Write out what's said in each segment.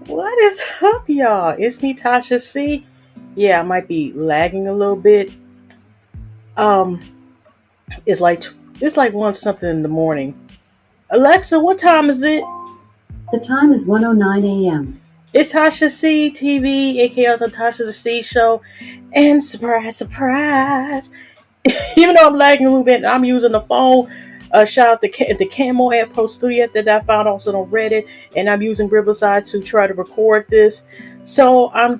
What is up, y'all? It's me, Tasha C. Yeah, I might be lagging a little bit. Um, it's like it's like one something in the morning. Alexa, what time is it? The time is 1:09 a.m. It's Tasha C TV, aka on Tasha C Show, and surprise, surprise! Even though I'm lagging a little bit, I'm using the phone. Shout out to the Camo at Pro Studio that I found also on Reddit, and I'm using Riverside to try to record this. So I'm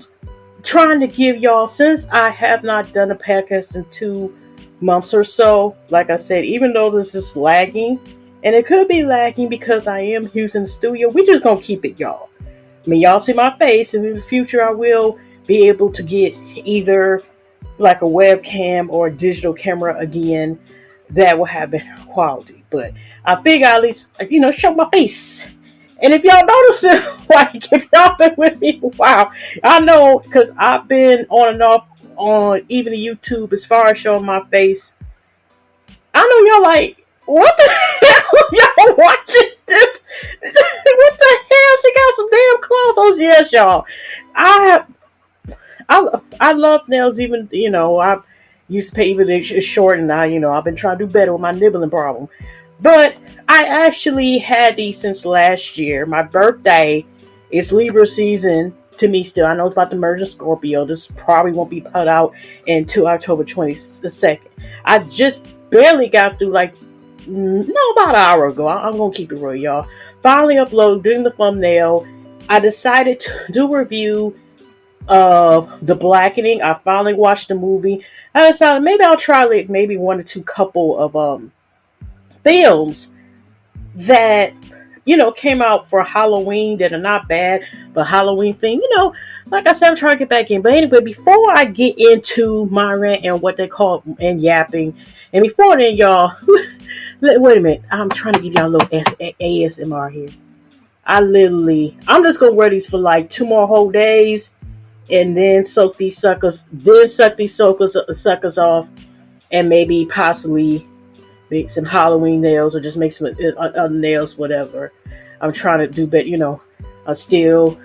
trying to give y'all, since I have not done a podcast in 2 months or so, like I said, even though this is lagging, and it could be lagging because I am using the studio, we just gonna keep it, y'all. I mean, y'all see my face, and in the future I will be able to get either like a webcam or a digital camera again that will have better quality. But I figure at least, show my face. And if y'all notice it, like, if y'all been with me, wow, I know, because I've been on and off on even YouTube as far as showing my face. I know y'all like, what the hell? Y'all watching this? What the hell? She got some damn clothes on. Yes, y'all. I love nails, even, I used to pay even it's short, and now, I've been trying to do better with my nibbling problem. But I actually had these since last year. My birthday is Libra season to me still. I know it's about to merge in Scorpio. This probably won't be put out until October 22nd. I just barely got through, like, no, about an hour ago. I'm going to keep it real, y'all. Finally uploaded, doing the thumbnail. I decided to do a review of The Blackening. I finally watched the movie. I decided maybe I'll try like maybe one or two couple of films that came out for Halloween that are not bad, but Halloween thing, like I said, I'm trying to get back in. But anyway, before I get into my rant and what they call and yapping, and before then, y'all, wait a minute, I'm trying to give y'all a little ASMR here. I'm just gonna wear these for like 2 more whole days, and then suck these suckers off, and maybe possibly make some Halloween nails or just make some other nails, whatever. I'm trying to do better, I'm still,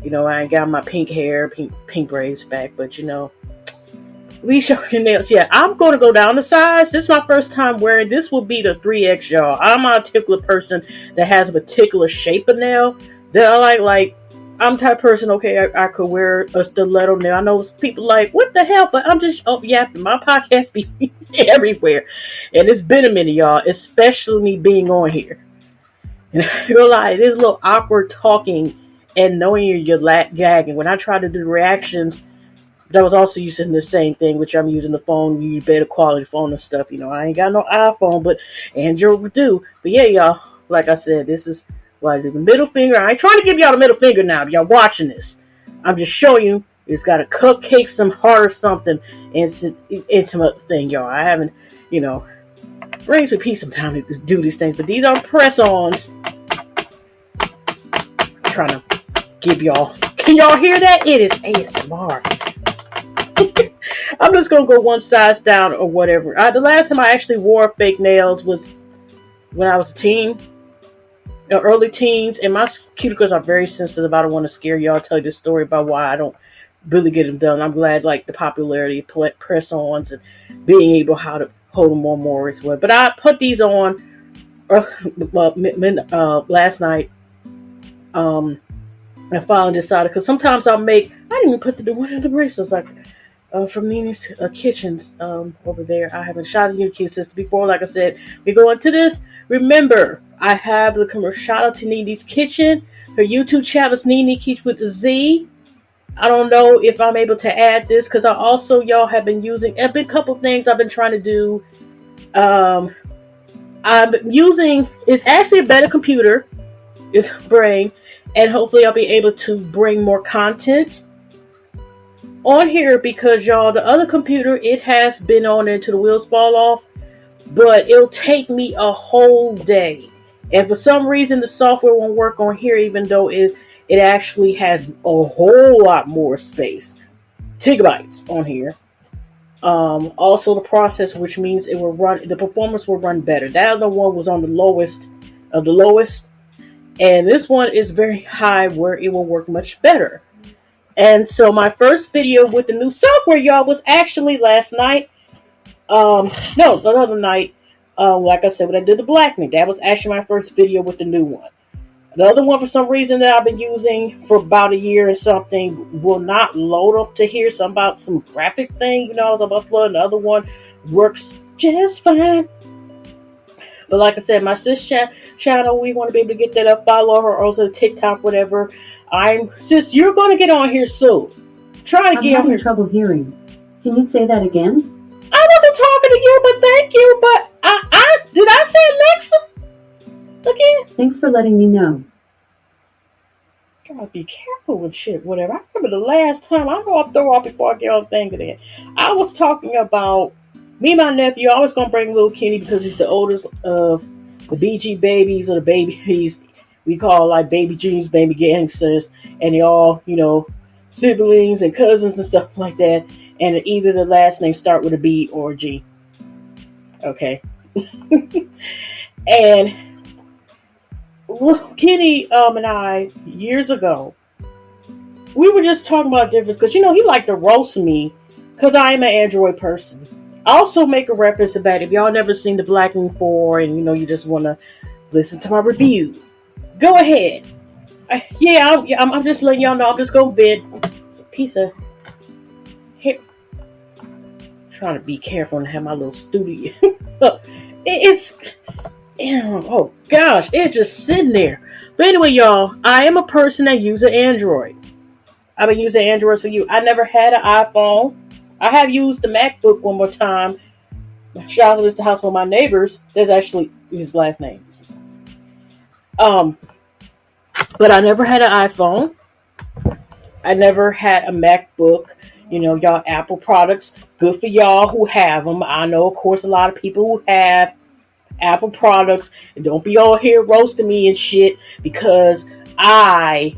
I ain't got my pink hair, pink braids back, but at least your nails. Yeah, I'm going to go down the size. This is my first time wearing, this will be the 3X, y'all. I'm a particular person that has a particular shape of nail that I like, I'm the type of person, okay, I could wear a stiletto nail. I know people like, what the hell? But I'm just yapping. My podcast be everywhere. And it's been a minute, y'all, especially me being on here. And I feel like there's a little awkward talking and knowing you're gagging. When I try to do reactions, that was also using the same thing, which I'm using the phone, use better quality phone and stuff. I ain't got no iPhone, but Android do. But yeah, y'all, like I said, this is like the middle finger. I ain't trying to give y'all the middle finger now. If y'all watching this, I'm just showing you it's got a cupcake, some heart or something, and some other thing, y'all. I haven't, brings me peace sometimes to do these things, but these are press-ons. I'm trying to give y'all. Can y'all hear that? It is ASMR. I'm just gonna go one size down or whatever. The last time I actually wore fake nails was when I was a teen. Early teens, and my cuticles are very sensitive. I don't want to scare y'all. I'll tell you the story about why I don't really get them done. I'm glad, like, the popularity of press-ons and being able how to hold them on more as well. But I put these on last night. I finally decided, because sometimes I didn't even put one of the bracelets, like, from Nina's Kitchens over there. I haven't shot a new kid sister before. Like I said, we go into this. Remember, I have the commercial. Shout out to Nini's Kitchen. Her YouTube channel is Nini Kitchen with the Z. I don't know if I'm able to add this, because I also, y'all, have been using a big couple things I've been trying to do. I'm using, it's actually a better computer, it's brain, and hopefully I'll be able to bring more content on here, because, y'all, the other computer, it has been on until the wheels fall off, but it'll take me a whole day. And for some reason, the software won't work on here, even though it actually has a whole lot more space. Gigabytes on here. Also the processor, which means the performance will run better. That other one was on the lowest of the lowest. And this one is very high where it will work much better. And so my first video with the new software, y'all, was actually last night. No, the other night. Like I said, when I did the blackening, that was actually my first video with the new one. The other one, for some reason, that I've been using for about a year or something, will not load up to here. Some about some graphic thing, I was uploading. The other one works just fine. But like I said, my sis channel, we want to be able to get that up. Follow her, also TikTok, whatever. Sis, you're going to get on here soon. Try to get on here. I'm having trouble hearing. Can you say that again? I wasn't talking to you, but thank you. But did I say Alexa again? Thanks for letting me know. Gotta be careful with shit, whatever. I remember the last time, I know I'll throw off before I get on the thing today. I was talking about me and my nephew. I was gonna bring little Kenny because he's the oldest of the BG babies, or the babies we call like baby G's, baby gangsters, and they all, siblings and cousins and stuff like that. And either the last name start with a B or a G. Okay. And Kenny and I, years ago, we were just talking about difference because, he liked to roast me because I am an Android person. I also make a reference about, if y'all never seen the Blackening 4 and, you just want to listen to my review, go ahead. I'm just letting y'all know. I'm just going to bid. It's a piece of hair. Trying to be careful and have my little studio. Oh gosh, it's just sitting there. But anyway, y'all, I am a person that uses Android. I've been using Androids for you. I never had an iPhone. I have used the MacBook one more time. Shout out to the house with my neighbors. There's actually his last name. But I never had an iPhone. I never had a MacBook. Y'all Apple products. Good for y'all who have them. I know, of course, a lot of people who have Apple products. And don't be all here roasting me and shit because I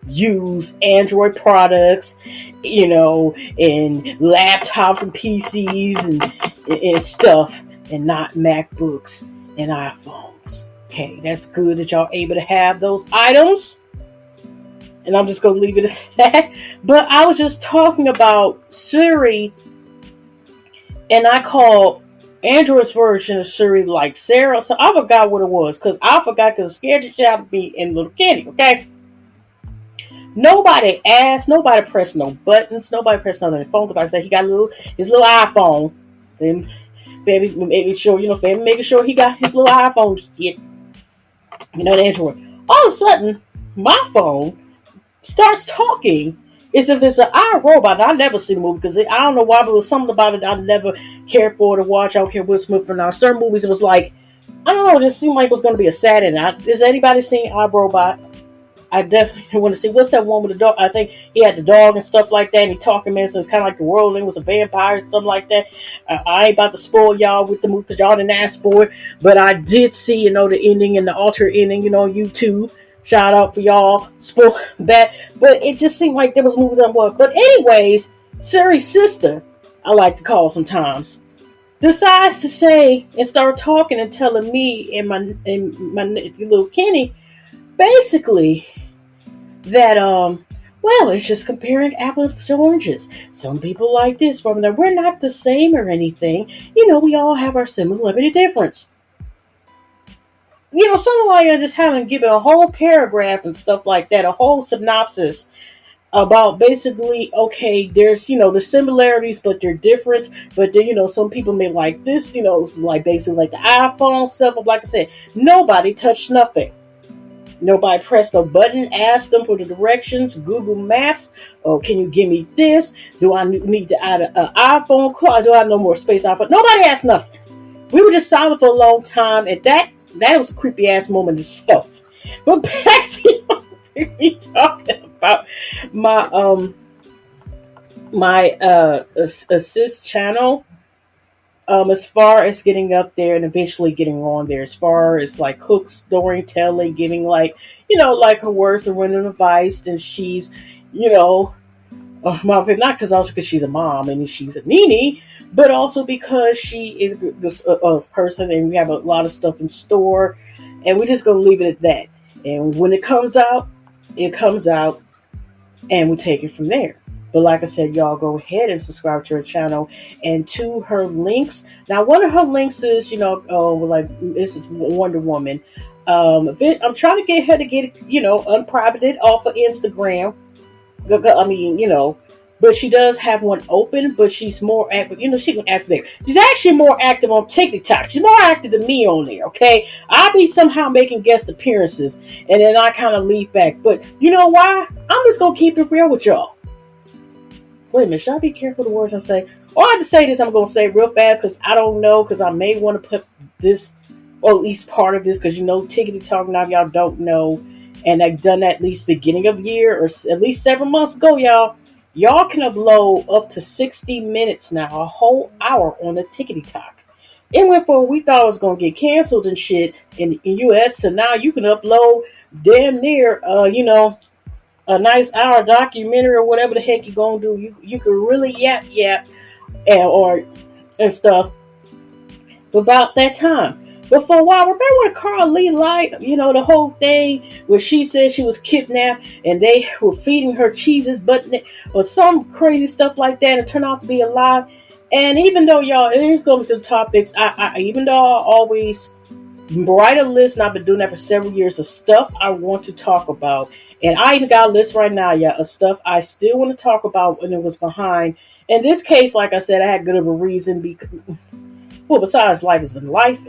use Android products, and laptops and PCs and stuff, and not MacBooks and iPhones. Okay, that's good that y'all able to have those items. And I'm just going to leave it as that. But I was just talking about Siri, and I called Android's version of Siri like Sarah. So I forgot what it was, because it scared the shit out of me and little Kenny, okay? Nobody asked, nobody pressed no buttons, nobody pressed nothing on the phone, because like I said, he got his little iPhone. Then baby making sure, making sure he got his little iPhone shit. The Android. All of a sudden, my phone starts talking as if it's an iRobot. I never seen the movie because I don't know why, but it was something about it I never cared for to watch. I don't care what's moving now. Certain movies, it was like, I don't know, it just seemed like it was going to be a Saturday. Has anybody seen iRobot? I definitely want to see. What's that one with the dog? I think he had the dog and stuff like that, and he talking, man, so it's kind of like the world and was a vampire or something like that. I ain't about to spoil y'all with the movie because y'all didn't ask for it, but I did see, the ending and the alter ending, on YouTube. Shout out for y'all. Spoil that. But it just seemed like there was movies on what. But anyways, Siri's sister, I like to call sometimes, decides to say and start talking and telling me and my little Kenny, basically, that well, it's just comparing apples to oranges. Some people like this from that. We're not the same or anything. We all have our similar limited difference. Something like I just haven't given a whole paragraph and stuff like that, a whole synopsis about basically, okay, there's, the similarities, but they're different. But then, some people may like this, it's like basically like the iPhone stuff. But like I said, nobody touched nothing. Nobody pressed a button, asked them for the directions, Google Maps. Oh, can you give me this? Do I need to add an iPhone call? Do I have no more space? Nobody asked nothing. We were just silent for a long time, and that was a creepy ass moment itself. But back to me talking about my assist channel. As far as getting up there and eventually getting on there, as far as like Cook's storytelling, giving like her words of winning advice, and she's not because she's a mom and she's a Nene, but also because she is this person and we have a lot of stuff in store. And we're just going to leave it at that. And when it comes out, and we take it from there. But like I said, y'all go ahead and subscribe to her channel and to her links. Now, one of her links is, like this is Wonder Woman. I'm trying to get her to get it, unprivated off of Instagram. I mean, but she does have one open, but she's more active. She can act there. She's actually more active on TikTok. She's more active than me on there, okay? I be somehow making guest appearances, and then I kind of leave back. But you know why? I'm just going to keep it real with y'all. Wait a minute, should I be careful the words I say? Or I have to say this, I'm going to say real fast, because I don't know, because I may want to put this, or at least part of this, because TikTok now, y'all don't know, and I've done that at least beginning of the year, or at least several months ago, y'all. Y'all can upload up to 60 minutes now, a whole hour on the TikTok. It went from we thought it was going to get canceled and shit in U.S. to now you can upload damn near, a nice hour documentary or whatever the heck you're going to do. You can really yap and stuff about that time. But for a while, remember when Carl Lee lied, the whole thing where she said she was kidnapped and they were feeding her cheeses, or some crazy stuff like that, and it turned out to be a lie. And even though y'all, there's going to be some topics, even though I always write a list, and I've been doing that for several years of stuff I want to talk about. And I even got a list right now, of stuff I still want to talk about when it was behind. In this case, like I said, I had good of a reason besides life has been life.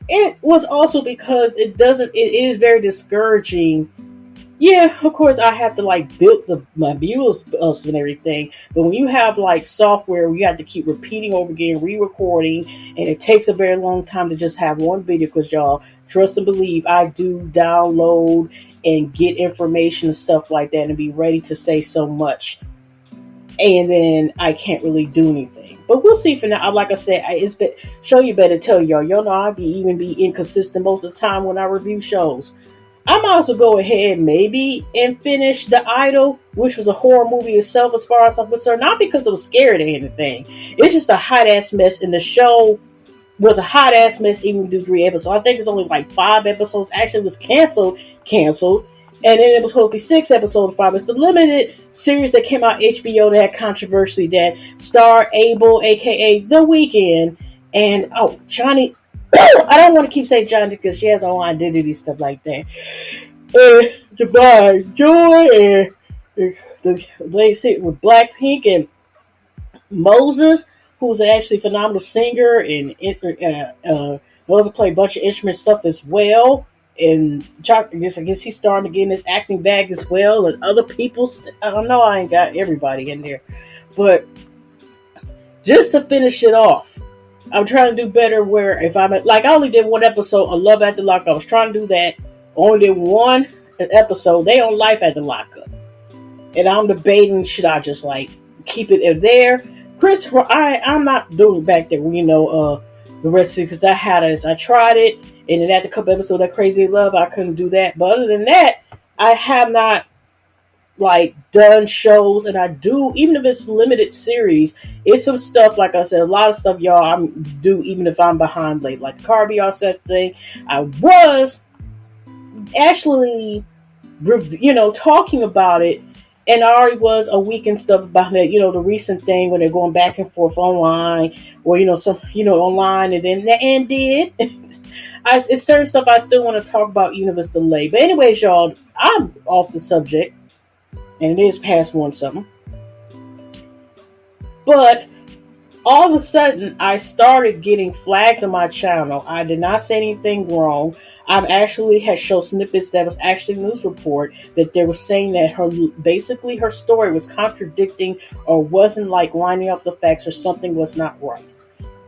It was also because it is very discouraging. Yeah, of course I have to build my views and everything. But when you have software where you have to keep repeating over again, re-recording, and it takes a very long time to just have one video, because y'all trust and believe I do download and get information and stuff like that and be ready to say so much. And then I can't really do anything. But we'll see for now. Like I said, show you better tell y'all. Y'all know I be inconsistent most of the time when I review shows. I might also go ahead maybe and finish The Idol, which was a horror movie itself as far as I'm concerned. Not because it was scary or anything. It's just a hot ass mess. And the show was a hot ass mess even to do 3 episodes. I think it's only 5 episodes. Actually, it was canceled. And then it was supposed to be 6 episodes of 5. It's the limited series that came out HBO that had controversy that starred Abel, a.k.a. The Weeknd, and, Johnny. I don't want to keep saying Johnny because she has her own identity, stuff like that. Divine Joy, and the lady sitting with Blackpink, and Moses, who's actually a phenomenal singer, and also play a bunch of instrument stuff as well. And I guess he's starting to get in his acting bag as well, and other people. I don't know, I ain't got everybody in there, but just to finish it off, I'm trying to do better. Where if I only did 1 episode of Love at the Lockup. I was trying to do that. Only did 1 episode. They on Life at the Lockup, and I'm debating should I just keep it there. Chris, I'm not doing it back there. The rest of it, because I tried it. And then after a couple episodes of Crazy Love, I couldn't do that. But other than that, I have not done shows, and I do, even if it's limited series, it's some stuff, like I said, a lot of stuff, y'all, I do even if I'm behind late, like the Carby Offset thing. I was actually, talking about it, and I already was a week and stuff about that, the recent thing when they're going back and forth online, or, online, and then the end did. It's certain stuff I still want to talk about, even if it's delayed. But anyways, y'all, I'm off the subject, and it is past 1 something. But all of a sudden, I started getting flagged on my channel. I did not say anything wrong. I actually had shown snippets that was actually a news report that they were saying that her story was contradicting or wasn't lining up the facts, or something was not right.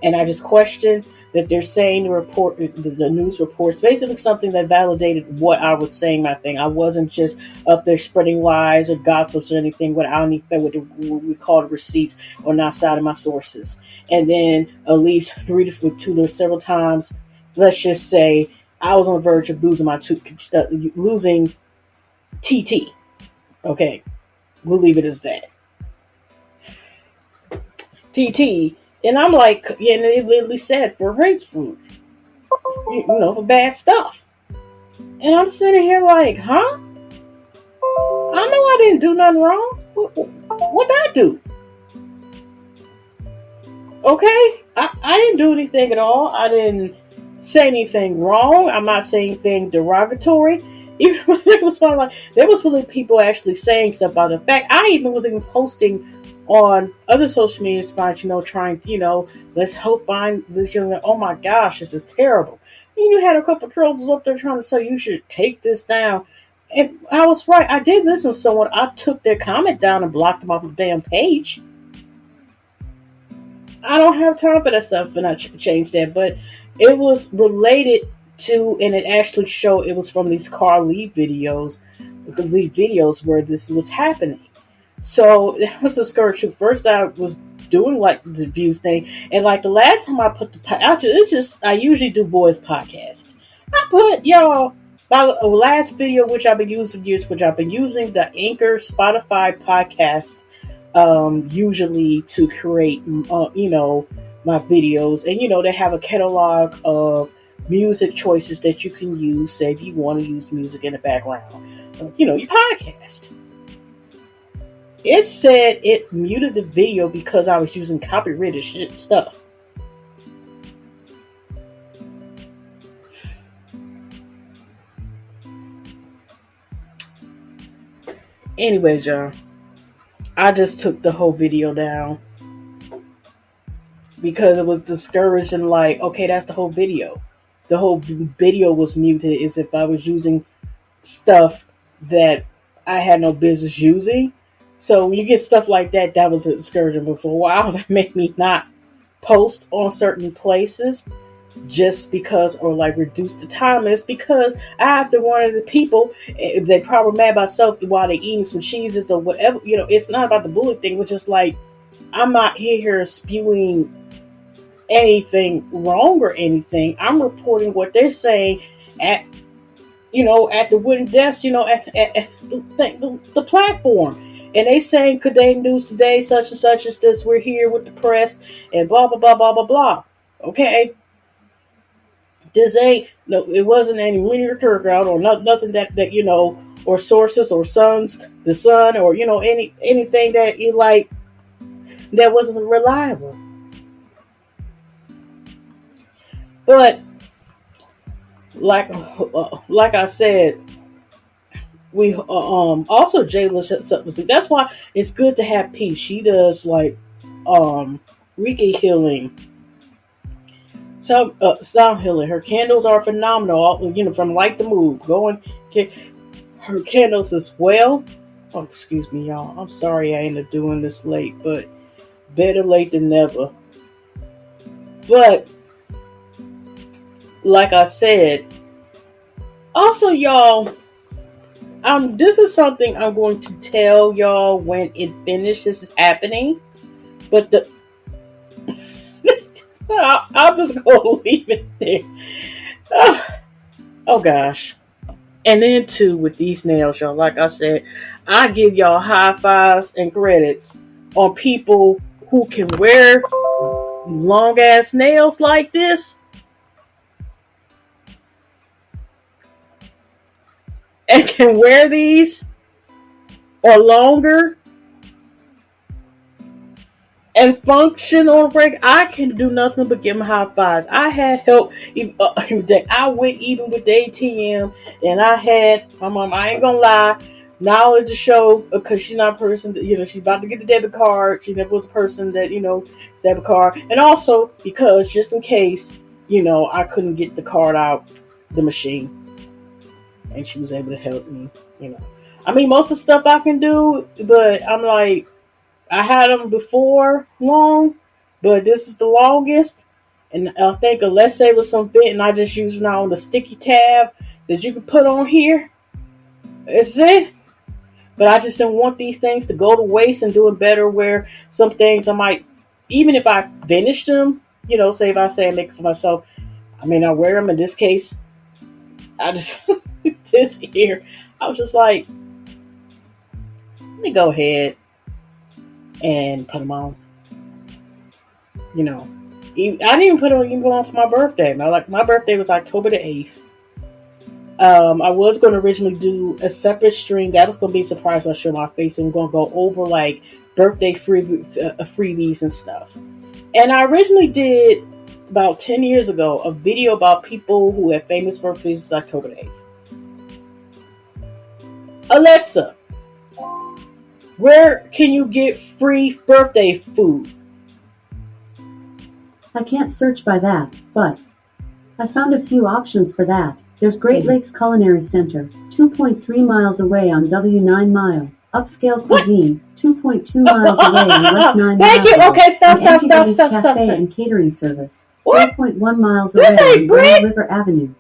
And I just questioned that they're saying the news reports, basically something that validated what I was saying, my thing. I wasn't just up there spreading lies or gossips or anything without any, what we call the receipts on outside of my sources. And then at least 3 to 2 several times, let's just say, I was on the verge of losing TT. Okay, we'll leave it as that. TT. And I'm like, and it literally said for race food. for bad stuff. And I'm sitting here like, huh? I know I didn't do nothing wrong. What did I do? Okay, I didn't do anything at all. I didn't say anything wrong. I'm not saying anything derogatory. Even when it was fun, like there was really people actually saying stuff about the fact. I even was even posting on other social media spots, trying to, let's help find this young. Oh my gosh, this is terrible. And you had a couple of trolls up there trying to say you should take this down. And I was right. I did listen to someone. I took their comment down and blocked them off the damn page. I don't have time for that stuff, and I changed that. But it was related to, and it actually showed it was from these car leave videos where this was happening. So that was discouraging. First, I was doing like the views thing, and like the last time I put I usually do boys podcasts. I put my last video, which I've been using the Anchor Spotify podcast, usually to create, my videos, and they have a catalog of music choices that you can use. Say if you want to use music in the background, your podcast. It said it muted the video because I was using copyrighted stuff. Anyway, John, I just took the whole video down because it was discouraging. Like, okay, that's the whole video. The whole video was muted as if I was using stuff that I had no business using. So when you get stuff like that, that was discouraging. But for a while, that made me not post on certain places just because, or like reduce the time. And it's because I have to one of the people, if they probably mad about something while they're eating some cheeses or whatever, it's not about the bully thing, which is like, I'm not here spewing anything wrong or anything. I'm reporting what they're saying at the wooden desk, at the platform. And they saying, could they news today, such and such as this, we're here with the press, and blah, blah, blah, blah, blah, blah. Okay. This ain't, no, it wasn't any linear turnout or nothing that, or sources or the sun, or, anything that you like, that wasn't reliable. But, like I said, we also Jayla shuts up. That's why it's good to have peace. She does like Reiki healing, sound healing. Her candles are phenomenal. From Light the Mood, her candles as well. Oh, excuse me, y'all. I'm sorry I ended up doing this late, but better late than never. But like I said, also y'all. This is something I'm going to tell y'all when it finishes happening, but I'll just go leave it there. Oh gosh. And then too, with these nails, y'all, like I said, I give y'all high fives and credits on people who can wear long ass nails like this. And can wear these or longer and function on a break. I can do nothing but give them high fives. I had help. I went even with the ATM, and I had my mom. I ain't gonna lie, knowledge to show, because she's not a person that, she's about to get the debit card. She never was a person that debit card, and also because just in case I couldn't get the card out the machine. And she was able to help me, I mean, most of the stuff I can do, but I'm like, I had them before long, but this is the longest. And I think let's say it was some bit, and I just use now on the sticky tab that you can put on here. That's it. But I just don't want these things to go to waste, and doing better where some things I might, even if I finish them, say if I say I make it for myself, I may not wear them. In this case, I just this here, I was just like, let me go ahead and put them on. didn't even put it even on for my birthday. My birthday was October the 8th. I was going to originally do a separate stream. That was going to be a surprise when I show my face. And we're going to go over like birthday freebies and stuff. And I originally did about 10 years ago a video about people who have famous birthdays October the 8th. Alexa, where can you get free birthday food? I can't search by that, but I found a few options for that. There's Great Lakes Culinary Center, 2.3 miles away on W9 Mile. Upscale Cuisine, 2.2 miles away on West 9 Mile. Thank you. Okay, stop. Cafe and Catering Service, 4.1 miles away on Grand River Avenue.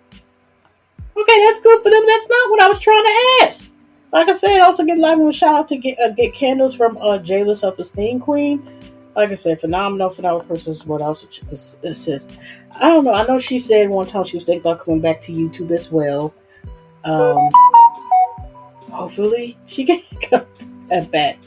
Okay, that's good for them. That's not what I was trying to ask. Like I said, also give a shout out to get candles from Jayla Self-Esteem Queen. Like I said, phenomenal person is what else assist. I don't know. I know she said one time she was thinking about coming back to YouTube as well. Hopefully she can come back.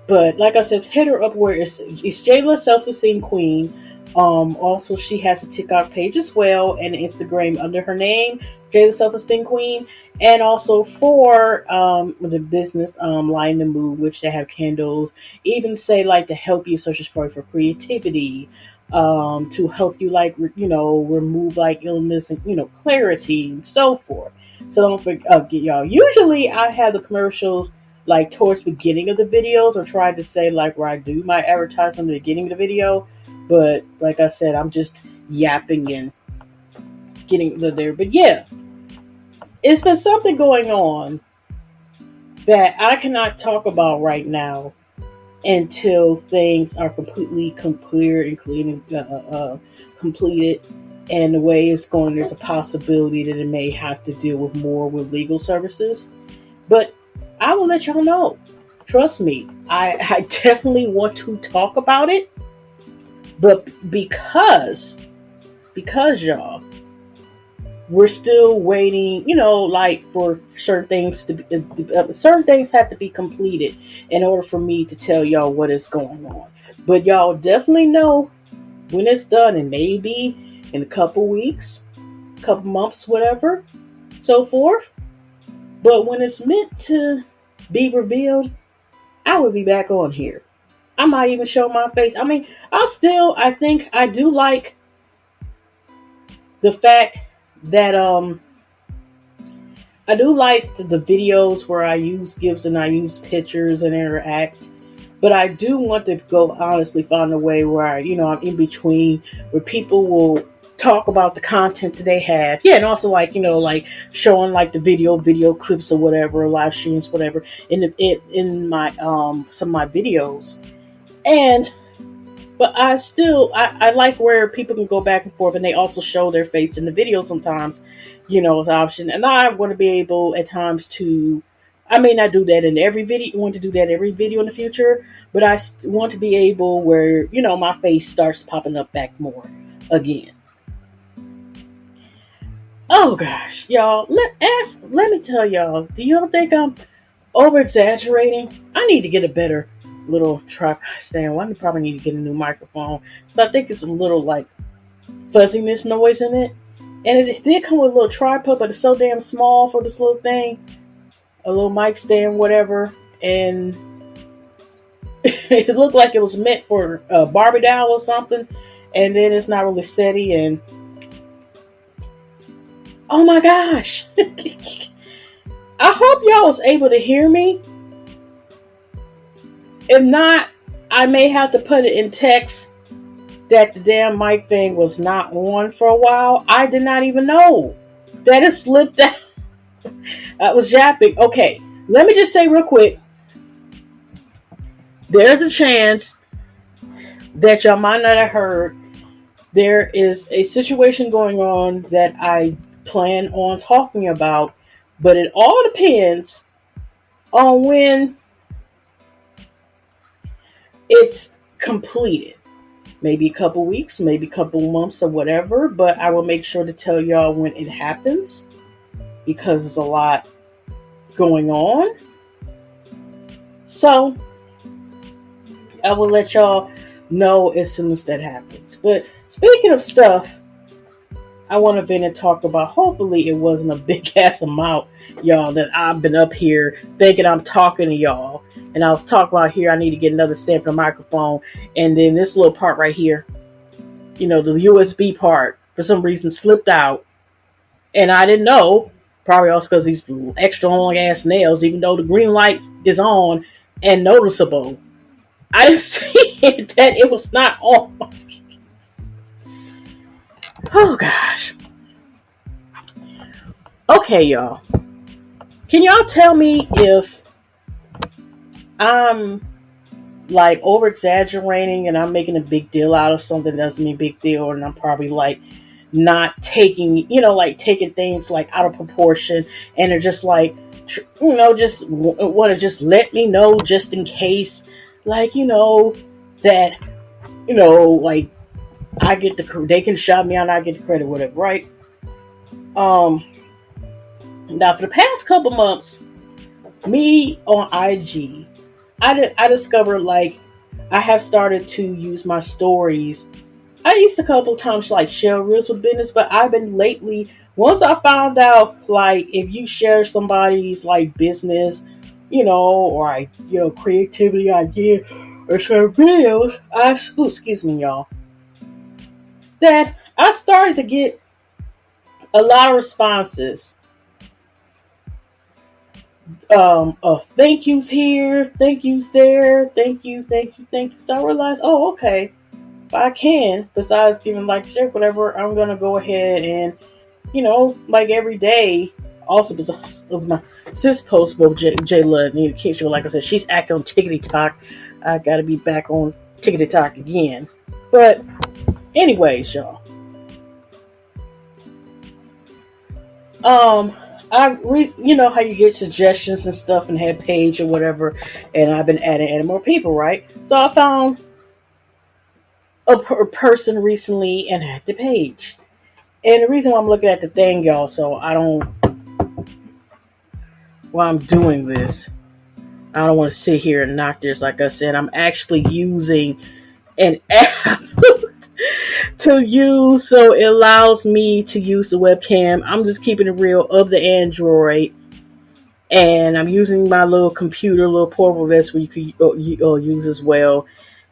But like I said, hit her up where it's Jayla Self-Esteem Queen. Also, she has a TikTok page as well and Instagram under her name, Jayla Self-Esteem Queen. And also for the business Line the Mood, which they have candles, even say like to help you search for creativity, to help you like remove like illness and clarity and so forth. So don't forget, y'all. Usually I have the commercials like towards the beginning of the videos, or try to say like where I do my advertisement at the beginning of the video. But like I said, I'm just yapping and getting there. But yeah. It's been something going on that I cannot talk about right now until things are completely completed, and the way it's going, there's a possibility that it may have to deal with more with legal services. But I will let y'all know. Trust me, I definitely want to talk about it, but because y'all, we're still waiting, like for certain things certain things have to be completed in order for me to tell y'all what is going on. But y'all definitely know when it's done, and maybe in a couple weeks, couple months, whatever, so forth. But when it's meant to be revealed, I will be back on here. I might even show my face. I mean, I think I do like the fact that I do like the videos where I use GIFs and I use pictures and interact, but I do want to go honestly find a way where I'm in between, where people will talk about the content that they have. Yeah, and also like showing like the video clips or whatever, live streams, whatever, in my some of my videos. But I like where people can go back and forth, and they also show their face in the video sometimes, as an option. And I want to be able at times to, I may not do that in every video, want to do that every video in the future, but I want to be able where, my face starts popping up back more again. Oh gosh, y'all, let me tell y'all, do y'all think I'm over exaggerating? I need to get a better little tripod stand. I probably need to get a new microphone. So I think it's a little like fuzziness noise in it. And it did come with a little tripod, but it's so damn small for this little thing. A little mic stand, whatever. And it looked like it was meant for a Barbie doll or something. And then it's not really steady. And oh my gosh. I hope y'all was able to hear me. If not, I may have to put it in text that the damn mic thing was not on for a while. I did not even know that it slipped out. I was yapping. Okay, let me just say real quick. There's a chance that y'all might not have heard. There is a situation going on that I plan on talking about, but it all depends on when it's completed. Maybe a couple weeks, maybe a couple months or whatever, but I will make sure to tell y'all when it happens because there's a lot going on. So I will let y'all know as soon as that happens. But Speaking of stuff, I want to vent and talk about. Hopefully, it wasn't a big ass amount, y'all, that I've been up here thinking I'm talking to y'all. And I was talking about here, I need to get another stand for the microphone. And then this little part right here, the USB part, for some reason slipped out. And I didn't know. Probably also because these extra long ass nails, even though the green light is on and noticeable. I didn't see that it was not on. Oh gosh. Okay, y'all. Can y'all tell me if I'm like over exaggerating and I'm making a big deal out of something that doesn't mean big deal, and I'm probably like not taking, like taking things like out of proportion, and they're just like, just want to just let me know just in case, like, that, like I get they can shout me out and I get the credit, whatever, right? Now for the past couple months, me on IG, I discovered like I have started to use my stories. I used a couple times like share reels with business, but I've been lately, once I found out like if you share somebody's like business, or creativity idea or share reels, excuse me, y'all, that I started to get a lot of responses. Of thank yous here, thank yous there, thank you. So I realized, oh, okay. If I can, besides giving like shit, whatever, I'm gonna go ahead and, like every day. Also, besides of my sis post about J Lud, need to catch her. Like I said, she's acting on Tickety Talk. I gotta be back on Tickety Talk again. But, anyways, y'all. You know how you get suggestions and stuff and head page or whatever, and I've been adding more people, right? So I found a person recently and had the page. And the reason why I'm looking at the thing, y'all, so while I'm doing this, I don't want to sit here and knock this. Like I said, I'm actually using an app to use, so it allows me to use the webcam. I'm just keeping it real of the Android, and I'm using my little computer, little portable desk where you could use as well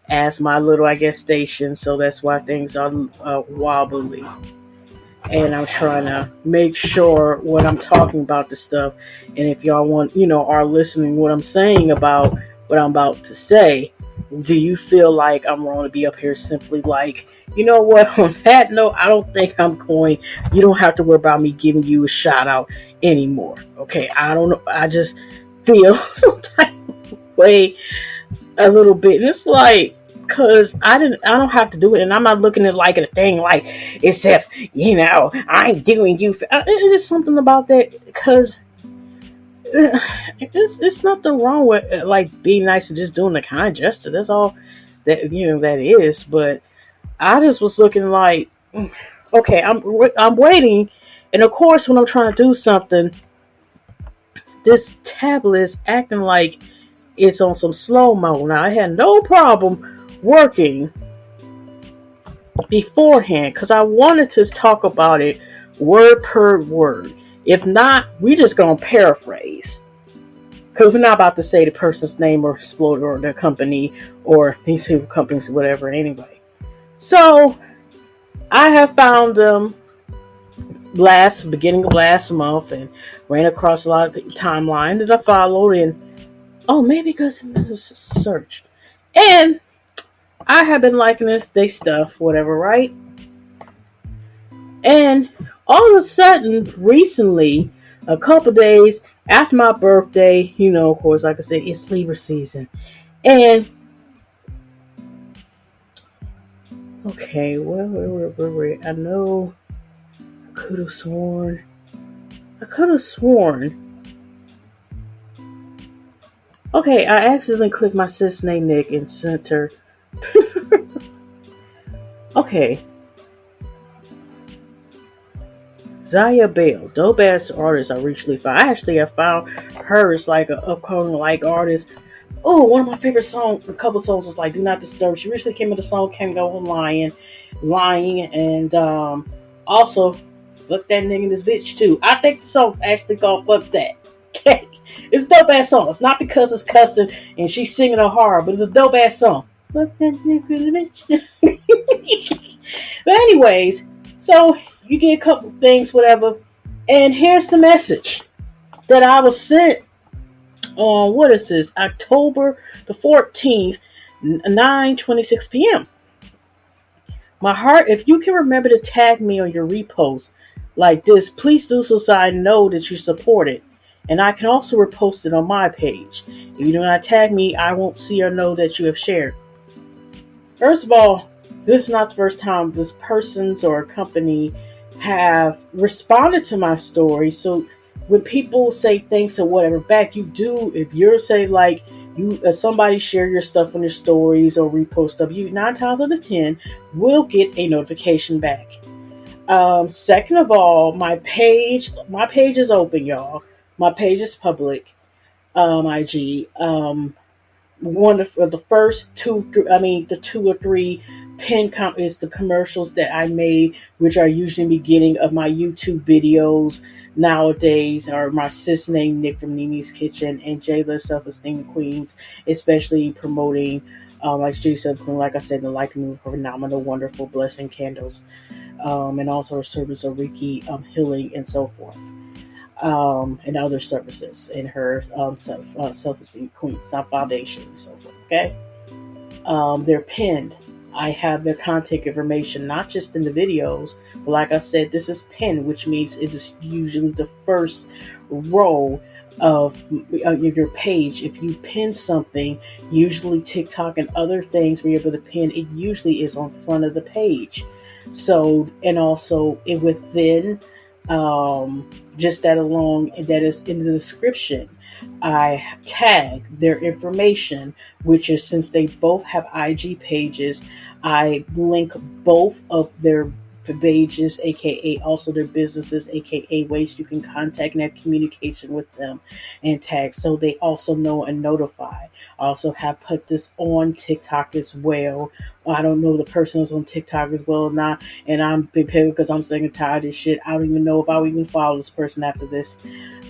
as my little, I guess, station. So that's why things are wobbly. And I'm trying to make sure what I'm talking about the stuff, and if y'all want, are listening what I'm saying about what I'm about to say, do you feel like I'm wrong to be up here simply like, you know what, on that note, I don't think I'm going, you don't have to worry about me giving you a shout out anymore. Okay, I don't know, I just feel some type of way a little bit, and it's like, cause I don't have to do it, and I'm not looking at like a thing like, it's if, I'm doing you, it's just something about that, cause it's nothing wrong with like being nice and just doing the kind gesture. That's all that that is. But I just was looking like, okay, I'm waiting, and of course when I'm trying to do something, this tablet is acting like it's on some slow mo. Now I had no problem working beforehand because I wanted to talk about it word per word. If not, we just gonna paraphrase. Because we're not about to say the person's name or explode or their company or these two companies, whatever, anyway. So, I have found them beginning of last month and ran across a lot of timeline that I followed, and maybe because it was searched. And I have been liking they stuff, whatever, right? And all of a sudden, recently, a couple days after my birthday, of course, like I said, it's Libra season. And, okay, where I know I could have sworn. Okay, I accidentally clicked my sis name Nick and sent her. Okay. Zaya Bell, dope ass artist I recently found. I actually have found her as like an upcoming like artist. Oh, one of my favorite songs, a couple songs is like Do Not Disturb. She recently came with a song Can't Go Lion. lying, and also fuck that nigga and this bitch too. I think the song's actually called "Fuck That." Okay, it's a dope ass song. It's not because it's cussing and she's singing a horror, but it's a dope ass song. Fuck that nigga and the bitch. But anyways, so you get a couple things, whatever, and here's the message that I was sent on, what is this, October the 14th, 9:26 p.m. My heart, if you can remember to tag me on your repost like this, please do so I know that you support it. And I can also repost it on my page. If you do not tag me, I won't see or know that you have shared. First of all, this is not the first time this person's or a company have responded to my story. So when people say thanks or whatever back, you do, if you're say like you somebody share your stuff on your stories or repost stuff, you 9 times out of 10 will get a notification back. Second of all, my page is open, y'all. My page is public. IG. One of the first the 2 or 3 is the commercials that I made, which are usually the beginning of my YouTube videos nowadays, are my sis named Nick from Nini's Kitchen and Jayla Self-Esteem Queens, especially promoting like J Queen, like I said, the Like New Phenomenal Wonderful Blessing Candles, and also her service of Reiki healing and so forth. And other services in her self-esteem queen foundation and so forth. Okay, they're pinned. I have their contact information not just in the videos, but like I said, this is pinned, which means it is usually the first row of your page. If you pin something, usually TikTok and other things where you're able to pin, it usually is on front of the page. So, and also within just that along, that is in the description, I tag their information, which is, since they both have IG pages, I link both of their pages, aka also their businesses, aka ways you can contact and have communication with them, and tag so they also know and notify. I also have put this on TikTok as well. I don't know the person who's on TikTok as well or not, and I'm prepared because I'm sick and tired of this shit. I don't even know if I will even follow this person after this.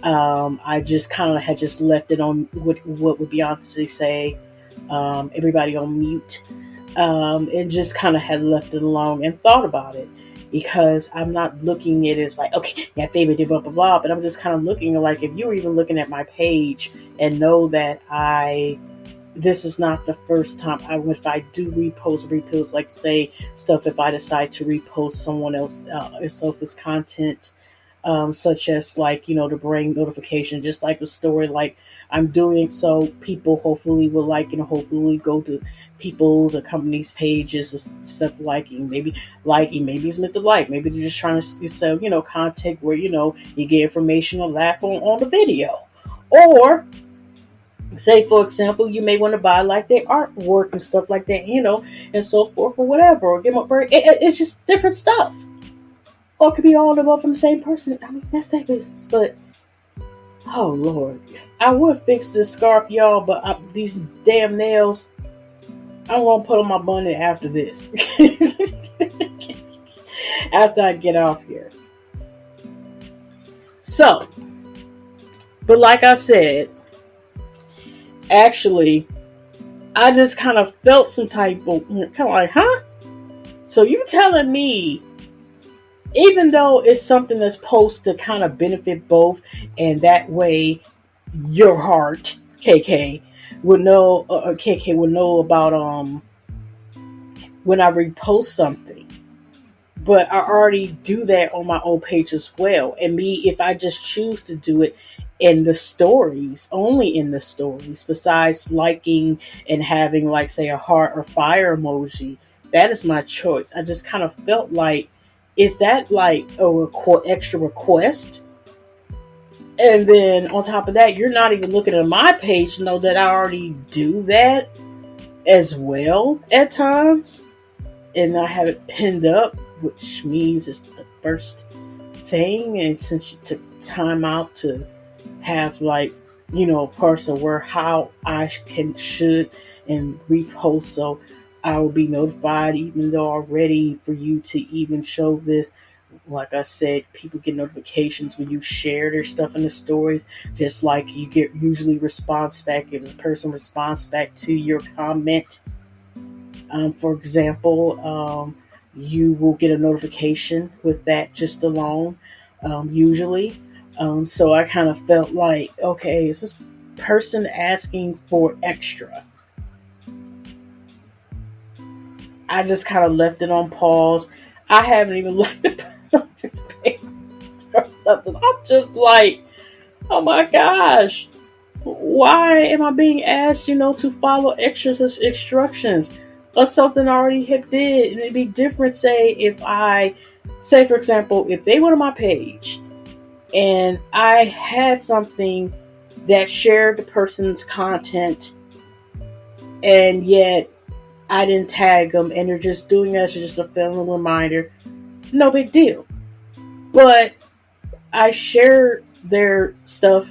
I just kind of had just left it on what would Beyonce say, everybody on mute, and just kind of had left it alone and thought about it, because I'm not looking at it as like, okay, yeah, favorite, blah, blah, blah, but I'm just kind of looking like, if you were even looking at my page and know that this is not the first time if I do repost, like say stuff, if I decide to repost someone else's content, such as like, to bring notification, just like the story, like I'm doing, so people hopefully will like, and hopefully go to people's or companies' pages and stuff, maybe it's meant to like, maybe they're just trying to sell, content where, you get information or laugh on the video. Or say, for example, you may want to buy like their artwork and stuff like that, and so forth, or whatever, or give them a break. It's just different stuff. Or it could be all of them from the same person. I mean, that's their business. But, oh Lord, I would fix this scarf, y'all, but these damn nails, I'm gonna put on my bunny after this. After I get off here. So, but like I said, actually, I just kind of felt some type of, kind of like, huh? So you telling me, even though it's something that's supposed to kind of benefit both, and that way your heart, KK, would know, KK would know about when I repost something, but I already do that on my own page as well. And me, if I just choose to do it in the stories, only in the stories, besides liking and having, like, say, a heart or fire emoji, that is my choice. I just kind of felt like, is that like a extra request? And then on top of that, you're not even looking at my page to know that I already do that as well at times. And I have it pinned up, which means it's the first thing. And since you took time out to have, like, parts of how I should and repost. So I will be notified, even though I'm ready for you to even show this. Like I said, people get notifications when you share their stuff in the stories, just like you get usually response back if a person responds back to your comment. For example, you will get a notification with that just alone, usually. So I kind of felt like, okay, is this person asking for extra? I just kind of left it on pause. I haven't even looked at page or something. I'm just like, oh my gosh, why am I being asked, to follow extra instructions or something I already have did? And it'd be different, say for example, if they went on my page and I had something that shared the person's content, and yet I didn't tag them, and they're just doing that as just a friendly reminder. No big deal. But I share their stuff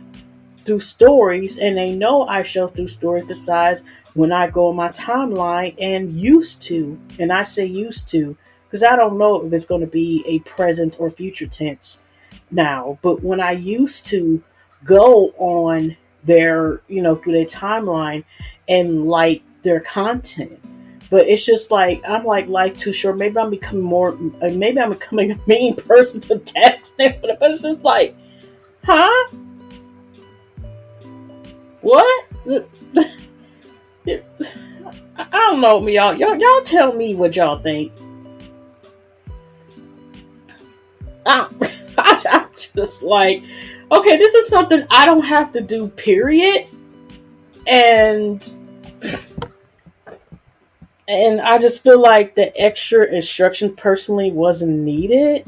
through stories, and they know I show through stories. Besides, when I go on my timeline, and I say used to, because I don't know if it's going to be a present or future tense now. But when I used to go on their, through their timeline and like their content. But it's just like, I'm like life too short. Maybe I'm becoming a mean person to text them. But it's just like, huh? What? I don't know, y'all. Y'all tell me what y'all think. I'm just like, okay, this is something I don't have to do, period. And I just feel like the extra instruction personally wasn't needed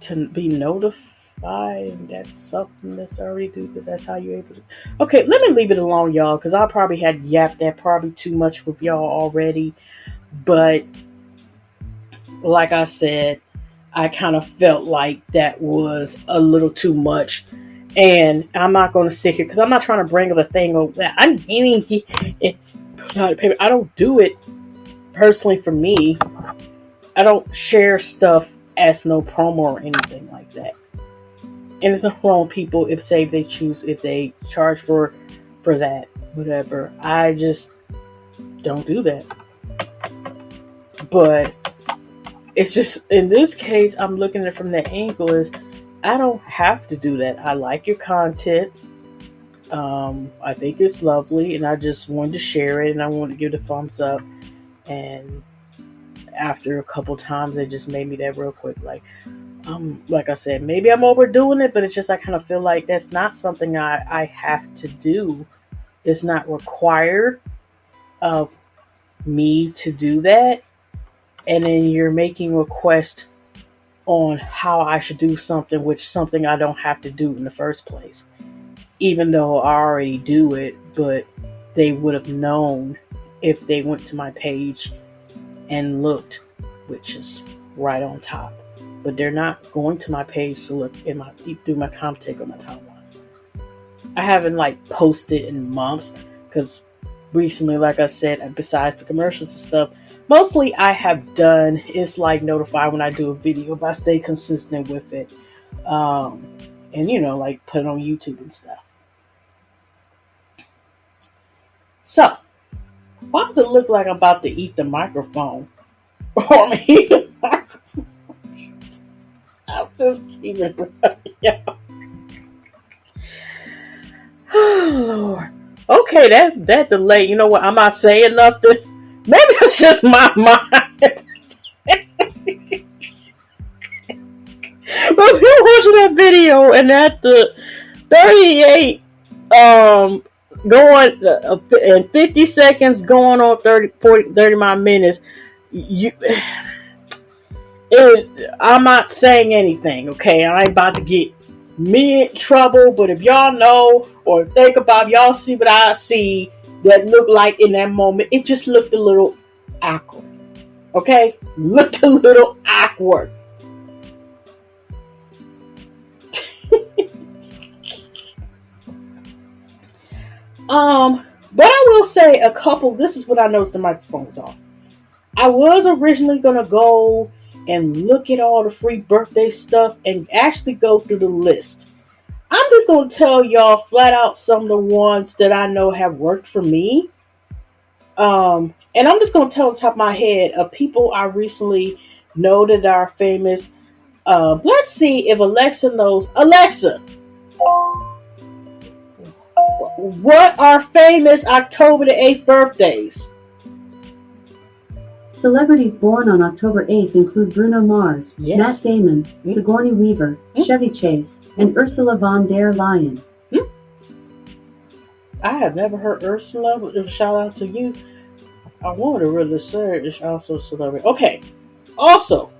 to be notified. That's something that's already due, because that's how you're able to. Okay, let me leave it alone, y'all, because I probably had yapped that probably too much with y'all already. But like I said, I kind of felt like that was a little too much. And I'm not going to sit here because I'm not trying to bring up a thing over that. I don't do it personally for me. I don't share stuff as no promo or anything like that. And there's nothing wrong with people if they charge for that, whatever. I just don't do that. But it's just, in this case, I'm looking at it from the angle is, I don't have to do that. I like your content. I think it's lovely, and I just wanted to share it, and I wanted to give it a thumbs up. And after a couple times, it just made me that real quick. Like I said, maybe I'm overdoing it, but it's just, I kind of feel like that's not something I have to do. It's not required of me to do that. And then you're making requests on how I should do something, something I don't have to do in the first place. Even though I already do it, but they would have known if they went to my page and looked, which is right on top. But they're not going to my page to look through my content or my timeline. I haven't posted in months, because recently, like I said, besides the commercials and stuff, mostly I have done is notify when I do a video, if I stay consistent with it. And put it on YouTube and stuff. So, why does it look like I'm about to eat the microphone? Or I'm eating the microphone? I'm just keeping it running. Oh, Lord. Okay, that delay. You know what? I'm not saying nothing. Maybe it's just my mind. But if you're watching that video and at the 38 going and 50 seconds going on 30 minutes, I'm not saying anything, okay? I ain't about to get me in trouble, but if y'all know or think about, y'all see what I see that looked like in that moment, it just looked a little awkward, okay? Looked a little awkward. But I will say a couple. This is what I noticed. The microphone was off. I was originally gonna go and look at all the free birthday stuff and actually go through the list. I'm just gonna tell y'all flat out some of the ones that I know have worked for me. And I'm just gonna tell on the top of my head of people I recently know that are famous. Let's see if Alexa knows. Alexa, what are famous October the 8th birthdays? Celebrities born on October 8th include Bruno Mars, Yes. Matt Damon, Sigourney Weaver, Chevy Chase, and Ursula von der Leyen. I have never heard Ursula, but shout out to you. I wanted to really say it's also a celebrity. Okay. Also,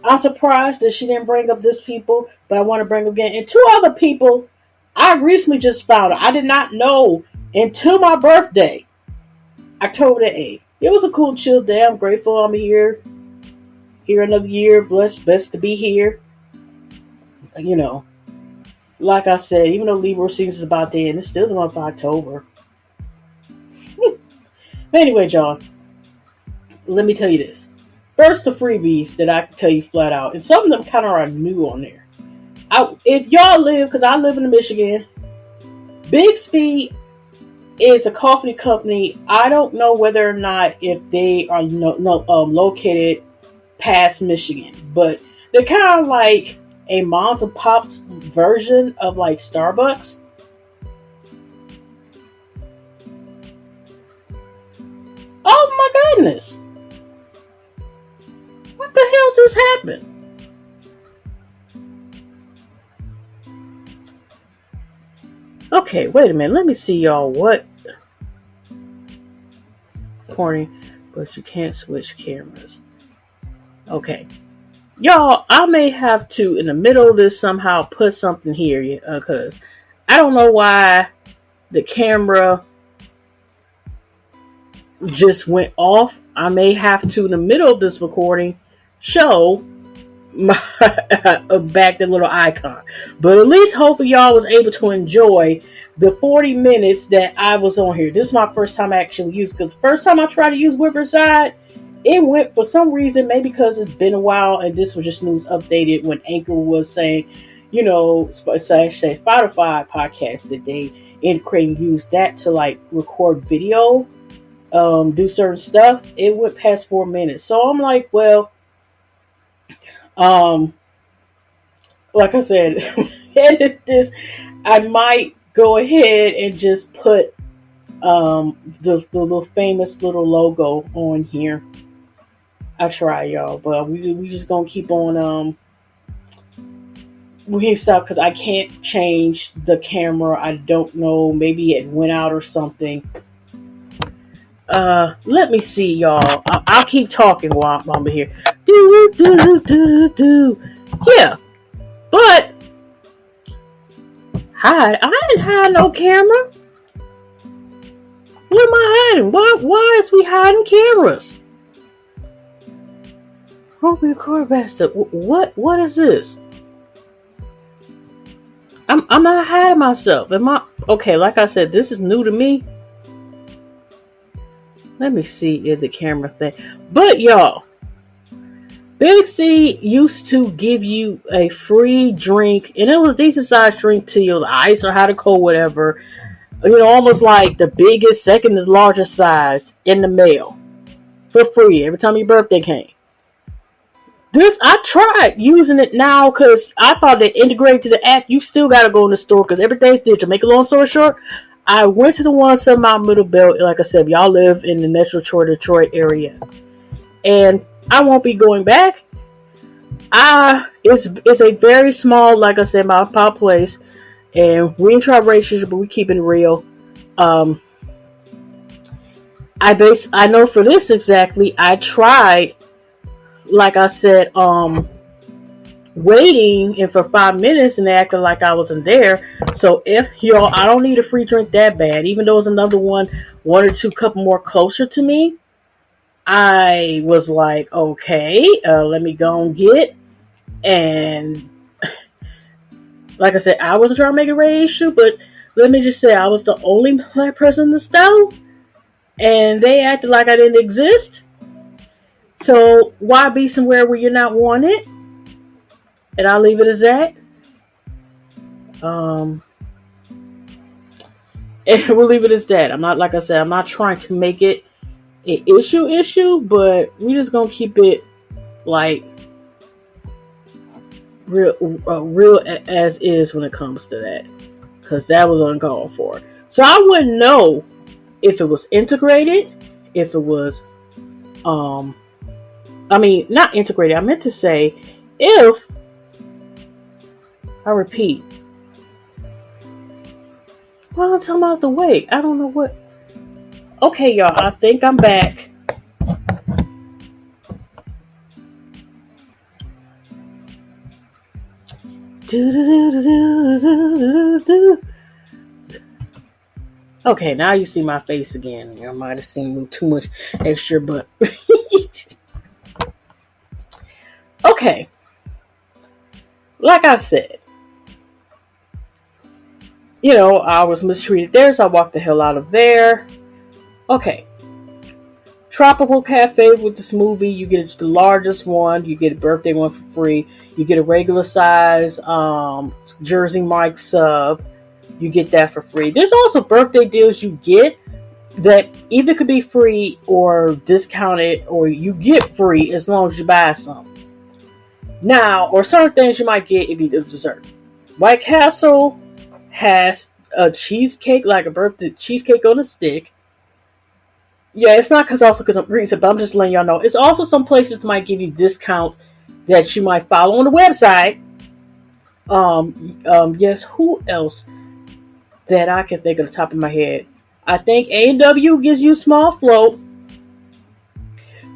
I'm surprised that she didn't bring up this people, but I want to bring up again. And two other people I recently just found out. I did not know until my birthday, October the 8th. It was a cool, chill day. I'm grateful I'm here another year. Blessed, best to be here. You know, like I said, even though Libra season is about to end, it's still the month of October. Anyway, y'all, let me tell you this. First, the freebies that I can tell you flat out, and some of them kind of are new on there. If y'all live, because I live in Michigan, Bixby is a coffee company. I don't know whether or not if they are located past Michigan, but they're kind of like a moms and pops version of like Starbucks. Oh my goodness! What the hell just happened? Okay, wait a minute. Let me see y'all. What? Pointing, but you can't switch cameras. Okay. Y'all, I may have to, in the middle of this, somehow put something here, because I don't know why the camera just went off. I may have to, in the middle of this recording, show my back the little icon. But at least hopefully y'all was able to enjoy the 40 minutes that I was on here. This is my first time I actually used, because the first time I tried to use Riverside, it went for some reason, maybe because it's been a while and this was just news updated when Anchor was saying, you know, Spotify podcast that they integrated and used that to like record video, do certain stuff. It went past 4 minutes. So I'm like, well, like I said, edit this. I might go ahead and just put the little famous little logo on here. I try, y'all, but we just gonna keep on. We can't stop because I can't change the camera. I don't know. Maybe it went out or something. Let me see, y'all. I'll keep talking while I'm here. Yeah, but hide. I didn't hide no camera. What am I hiding? Why is we hiding cameras? Record bastard. What is this? I'm not hiding myself. Am I okay? Like I said, this is new to me. Let me see if the camera thing. But y'all, Big C used to give you a free drink, and it was a decent sized drink to you, ice or hot or cold, whatever. You know, almost like the biggest, second to largest size in the mail for free every time your birthday came. This, I tried using it now because I thought they integrated to the app. You still got to go in the store because everything's digital. Make a long story short, I went to the 1 mile middle belt. Like I said, y'all live in the Metro Detroit area. And I won't be going back. It's a very small, like I said, mom and pop place. And we ain't try racist, but we keeping it real. I know for this exactly, I tried, like I said, waiting and for 5 minutes and acting like I wasn't there. So if y'all, I don't need a free drink that bad, even though it's another one or two couple more closer to me. I was like, okay, let me go and get. And like I said, I wasn't trying to make a race issue, but let me just say, I was the only black person in the store, and they acted like I didn't exist. So why be somewhere where you're not wanted? And I'll leave it as that. Um, and we'll leave it as that. I'm not, like I said, I'm not trying to make it an issue, but we just gonna keep it like real as is when it comes to that, because that was uncalled for. So I wouldn't know if it was integrated, if it was, I mean, not integrated. I meant to say, if, I repeat, well, I'm talking about the weight. I don't know what. Okay, y'all, I think I'm back. Okay, now you see my face again. I might have seen a little too much extra, but okay. Like I said, I was mistreated there, so I walked the hell out of there. Okay. Tropical Cafe with the smoothie, you get the largest one, you get a birthday one for free, you get a regular size Jersey Mike sub, you get that for free. There's also birthday deals you get that either could be free or discounted, or you get free as long as you buy some. Now, or certain things you might get if you do dessert. White Castle has a cheesecake, like a birthday cheesecake on a stick. Yeah, it's not because I'm greasy, but I'm just letting y'all know. It's also some places that might give you discount that you might follow on the website. Yes, who else that I can think of the top of my head? I think A&W gives you a small float.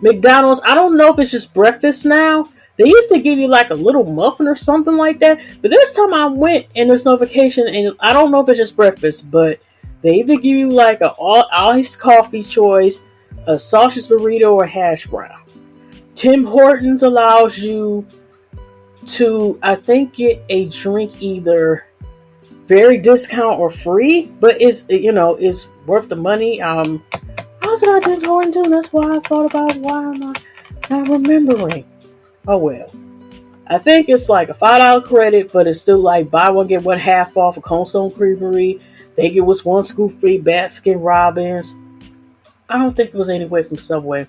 McDonald's, I don't know if it's just breakfast now. They used to give you like a little muffin or something like that. But this time I went in this notification, and I don't know if it's just breakfast, but they either give you like an iced coffee choice, a sausage burrito, or hash brown. Tim Hortons allows you to, I think, get a drink either very discount or free, but it's worth the money. I was at Tim Hortons too. That's why I thought about why I'm not remembering. Oh well. I think it's like a $5 credit, but it's still like buy one get one half off a Coldstone Creamery. They give us one scoop free Baskin Robbins. I don't think it was anywhere from Subway.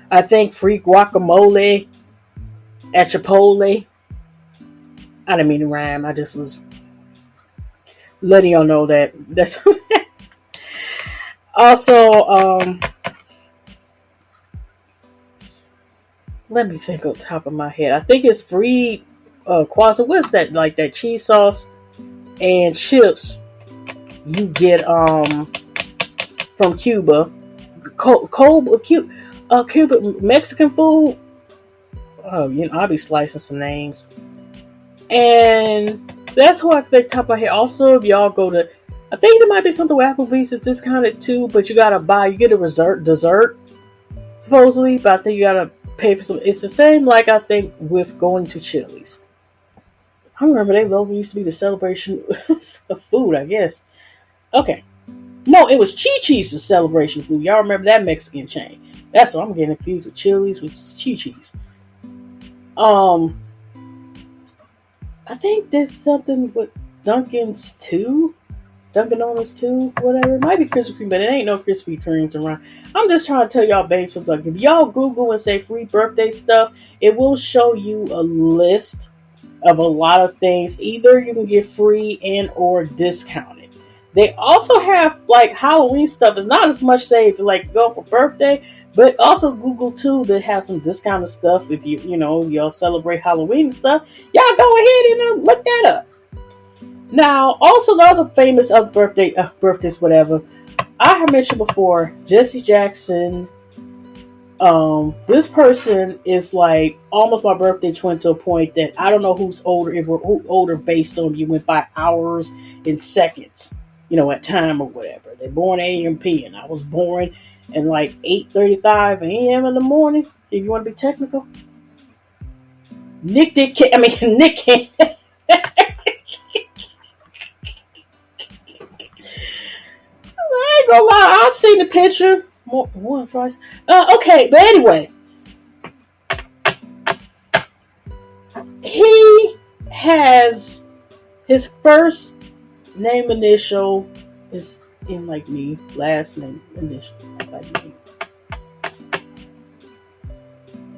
I think free guacamole at Chipotle. I didn't mean to rhyme. I just was letting y'all know that. That's also, let me think on top of my head. I think it's free quality. What's that? Like that cheese sauce and chips you get from Cuba. Cuba Mexican food. Oh, I'll be slicing some names. And that's who I think top of my head. Also, if y'all go to, I think there might be something with Applebee's is discounted too, but you get a dessert supposedly, but I think you gotta pay for some. It's the same like I think with going to Chili's. I remember their logo used to be the celebration of food, I guess. Okay. No, it was Chi-Chi's the celebration food. Y'all remember that Mexican chain. That's what I'm getting confused with Chili's, which is Chi-Chi's. I think there's something with Dunkin's too. Dunkin' Donuts too, whatever. It might be Krispy Kreme, but it ain't no Krispy Kremes around. I'm just trying to tell y'all, babes, like if y'all Google and say free birthday stuff, it will show you a list of a lot of things. Either you can get free and or discounted. They also have like Halloween stuff. It's not as much say if you like go for birthday, but also Google too. They have some discounted stuff if y'all celebrate Halloween and stuff. Y'all go ahead and look that up. Now, also the other famous birthdays, whatever. I have mentioned before, Jesse Jackson. This person is like almost my birthday twin to a point that I don't know who's older, if we're older based on you went by hours and seconds, at time or whatever. They're born AM PM. I was born in like 8:35 AM in the morning, if you want to be technical. Nick can't. gonna lie, I've seen the picture more than twice. Okay, but anyway, he has his first name initial is in like me, last name initial like me.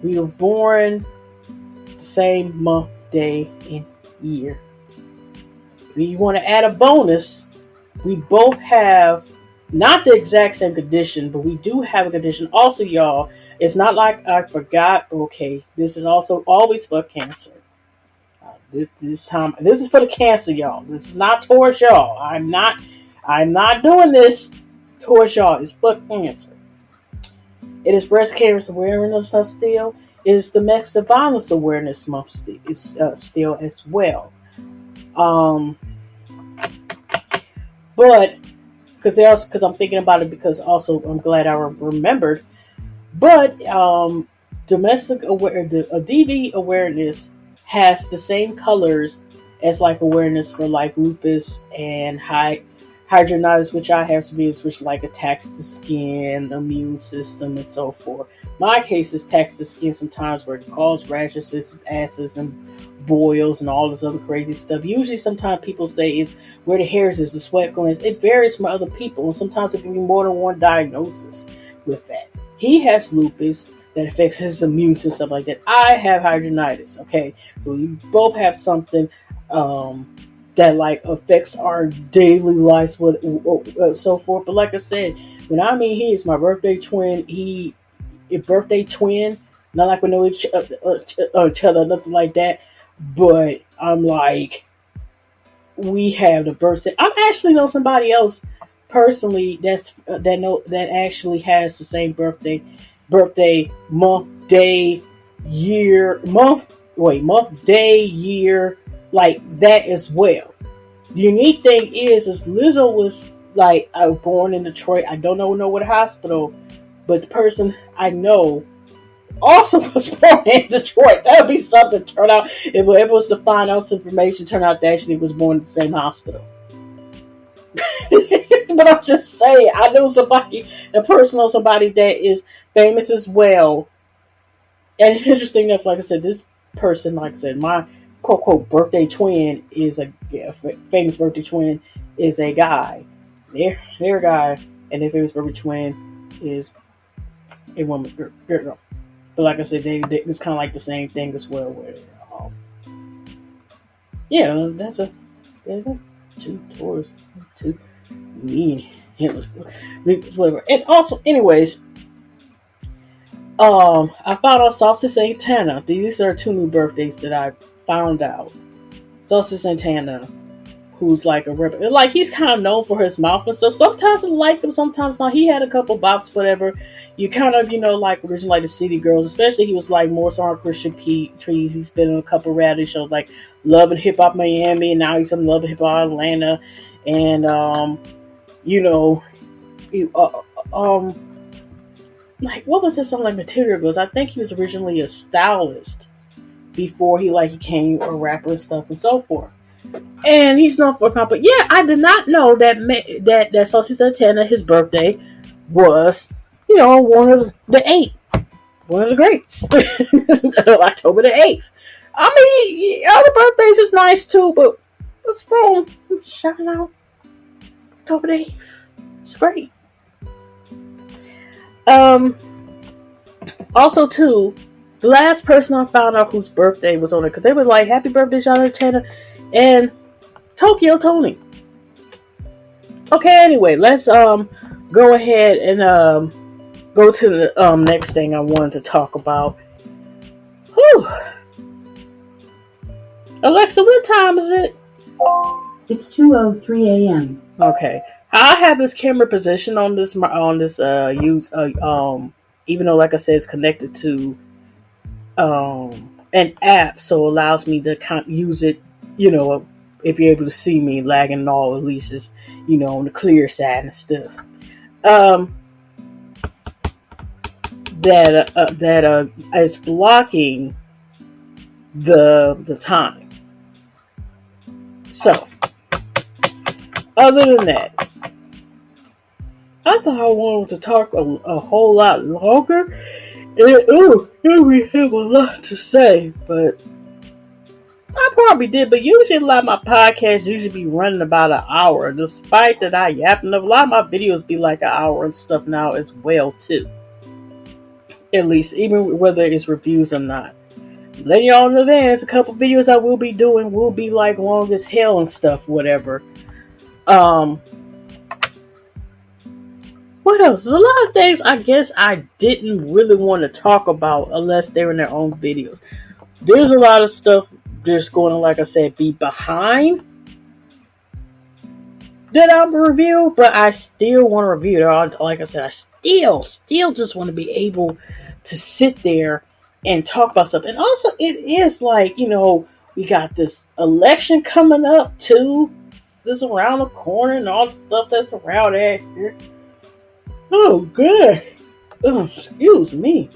We were born the same month, day, and year. If you want to add a bonus, we both have not the exact same condition, but we do have a condition. Also, y'all, it's not like I forgot. Okay, this is also always for cancer. This time, this is for the cancer, y'all. This is not towards y'all. I'm not doing this towards y'all. It's for cancer. It is Breast Cancer Awareness Month still. It is Domestic Violence Awareness Month still as well. But because I'm thinking about it, because also I'm glad I remembered. But domestic DV awareness has the same colors as like awareness for like lupus and hydronitis, which I have severe, which like attacks the skin, the immune system, and so forth. My case attacks the skin sometimes where it causes rashes, ashes, and boils, and all this other crazy stuff. Usually, sometimes people say it's where the hairs is, the sweat glands. It varies from other people, and sometimes it can be more than one diagnosis with that. He has lupus that affects his immune system like that. I have hydronitis. Okay, so we both have something that like affects our daily lives, so forth. But like I said, when I mean he is my birthday twin, birthday twin. Not like we know each other, nothing like that. But I'm like, we have the birthday. I actually know somebody else personally that actually has the same birthday, month, day, year, month, day, year, like that as well. The unique thing is Lizzo was like, I was born in Detroit. I don't know what hospital, but the person I know also was born in Detroit. That would be something to turn out. If it was to find out some information, turn out that actually was born in the same hospital. But I'm just saying, I know somebody, a person knows somebody that is famous as well. And interesting enough, like I said, this person, like I said, my quote unquote birthday twin is a famous birthday twin is a guy. Their guy, and their famous birthday twin is a woman, girl. But like I said, it's kind of like the same thing as well. Where, that's two tours, two me and whatever. And also, anyways, I found out Saucy Santana. These are two new birthdays that I found out. Saucy Santana, who's like a rapper, like he's kind of known for his mouth and stuff. Sometimes I like him, sometimes not. He had a couple bops, whatever. You kind of, like originally like the City Girls, especially he was like more so on Christian Trees. He's been on a couple reality shows like Love and Hip Hop Miami, and now he's on Love and Hip Hop Atlanta, and like what was this song like Material Girls? I think he was originally a stylist before he became a rapper and stuff and so forth. And he's known for but yeah, I did not know that Saucy Santana, his birthday was one of the greats. October the 8th. I mean, other birthdays is nice too, but what's wrong? Shouting out October the 8th. It's great. Also too, the last person I found out whose birthday was on it, because they were like, happy birthday, Santana, and Tokyo Tony. Okay, anyway, let's go ahead and go to the next thing I wanted to talk about. Whew. Alexa, what time is it? It's 2:03 a.m. Okay, I have this camera position on this even though, like I said, it's connected to an app, so it allows me to use it. If you're able to see me lagging and all, at least it's on the clear side and stuff. That is blocking the time. So, other than that, I thought I wanted to talk a whole lot longer. And we have a lot to say, but I probably did. But usually, a lot of my podcasts usually be running about an hour. Despite that, I yap enough. A lot of my videos be like an hour and stuff now as well too. At least, even whether it's reviews or not. Letting y'all know there's a couple videos I will be doing will be like long as hell and stuff, whatever. What else? There's a lot of things I guess I didn't really want to talk about unless they're in their own videos. There's a lot of stuff that's going to, like I said, be behind that I'm review, but I still want to review it. Like I said, I still just want to be able to sit there and talk about stuff. And also, it is like, we got this election coming up too. This around the corner and all the stuff that's around there. Oh, good. Oh, excuse me.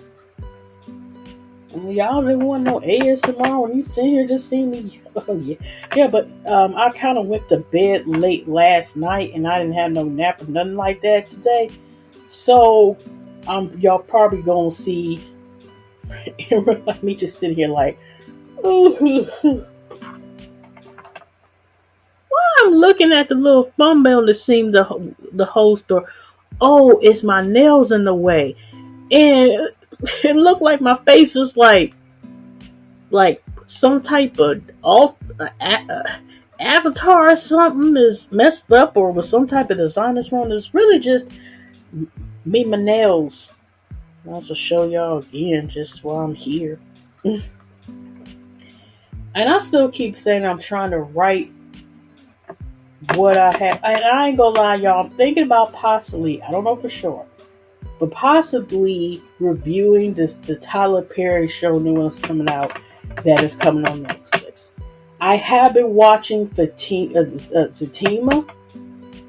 Y'all didn't want no ASMR when you sit here just see me. Oh, yeah. Yeah, but I kind of went to bed late last night and I didn't have no nap or nothing like that today. So, y'all probably gonna see me just sitting here like, ooh. While I'm looking at the little thumbnail that seemed the whole story. Oh, it's my nails in the way. And it looked like my face is like some type of avatar or something is messed up or with some type of design that's wrong. It's really just me, my nails. I'll also show y'all again just while I'm here. And I still keep saying I'm trying to write what I have. And I ain't gonna lie, y'all. I'm thinking about possibly, I don't know for sure, but possibly reviewing the Tyler Perry show, new one's coming out, that is coming on Netflix. I have been watching Zatima,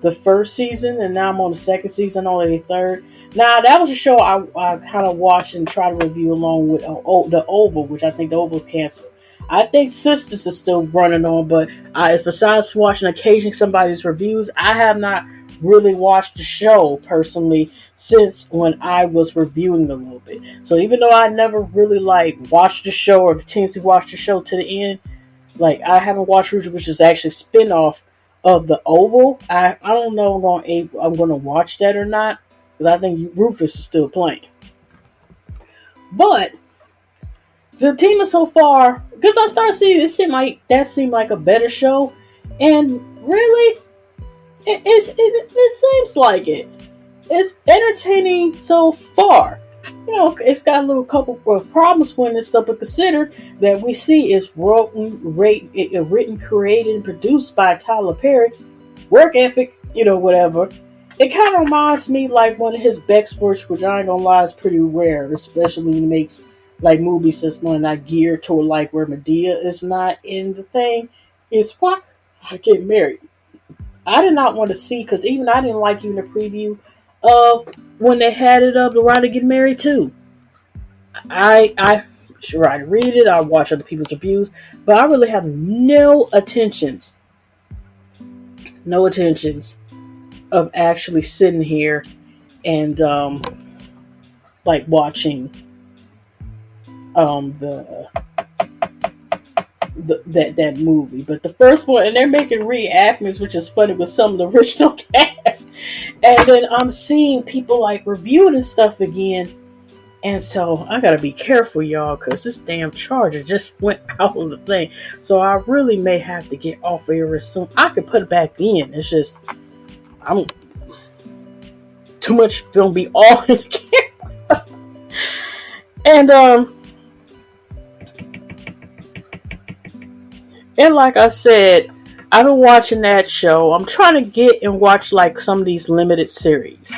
the first season, and now I'm on the second season, only the third. Now, that was a show I kind of watched and tried to review along with the Oval, which I think the Oval's canceled. I think Sisters is still running on, but besides watching occasionally somebody's reviews, I have not really watched the show personally since when I was reviewing a little bit. So even though I never really watched the show or continuously watched the show to the end, I haven't watched Rooted, which is actually a spin-off of the Oval. I don't know if I'm going to watch that or not, because I think Rufus is still playing. But Zatima so far, because I started seeing that seemed like a better show, and really, it seems like it. It's entertaining so far. It's got a little couple of problems when it's stuff, but consider that we see it's written, created, and produced by Tyler Perry. Work ethic, whatever. It kind of reminds me like one of his best works, which I ain't gonna lie is pretty rare, especially when he makes movies that's not geared toward where Medea is not in the thing. Is why I get married. I did not want to see, because even I didn't like even the preview of when they had it up, the writer get married too. I read it, I watch other people's reviews, but I really have no intentions of actually sitting here and watching that movie. But the first one, and they're making reenactments, which is funny, with some of the original cast, and then I'm seeing people reviewing and stuff again, and so I gotta be careful, y'all, because this damn charger just went out of the thing, so I really may have to get off of here soon. I could put it back in, it's just I'm too much gonna be all in the camera. And like I said, I've been watching that show. I'm trying to get and watch some of these limited series.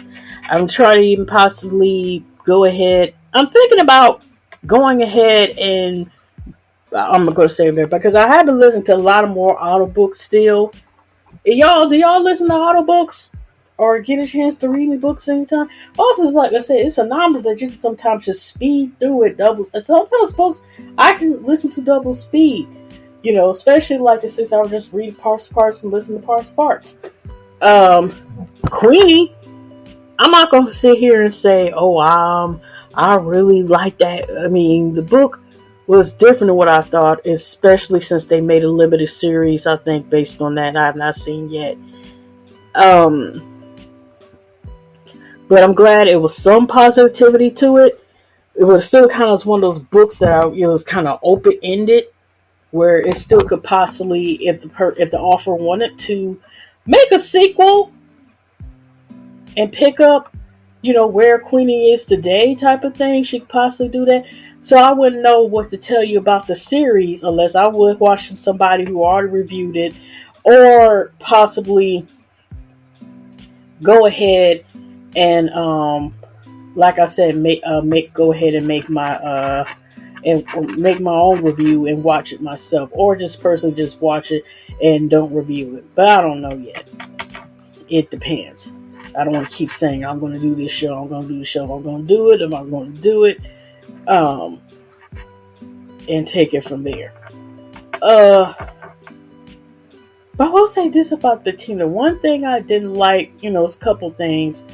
I'm trying to even possibly go ahead. I'm thinking about going ahead and I'm going to say there, because I have been listening to a lot of more audiobooks still. Do y'all listen to audiobooks or get a chance to read any books anytime? Also, like I said, it's phenomenal that you can sometimes just speed through it double. Sometimes books I can listen to double speed. Especially since I would just read parts and listen to parts. Queenie, I'm not going to sit here and say, oh, I really like that. I mean, the book was different than what I thought, especially since they made a limited series, I think, based on that. I have not seen yet. But I'm glad it was some positivity to it. It was still kind of one of those books that it was kind of open ended, where it still could possibly, if the author wanted to make a sequel and pick up, where Queenie is today, type of thing, she could possibly do that. So I wouldn't know what to tell you about the series unless I was watching somebody who already reviewed it, or possibly go ahead and like I said, go ahead and make my own review and watch it myself, or just personally just watch it and don't review it. But I don't know yet. It depends. I don't want to keep saying I'm going to do this show, I'm going to do the show, I'm going to do it, am I going to do it, and take it from there. But I will say this about the team. The one thing I didn't like, it's a couple things.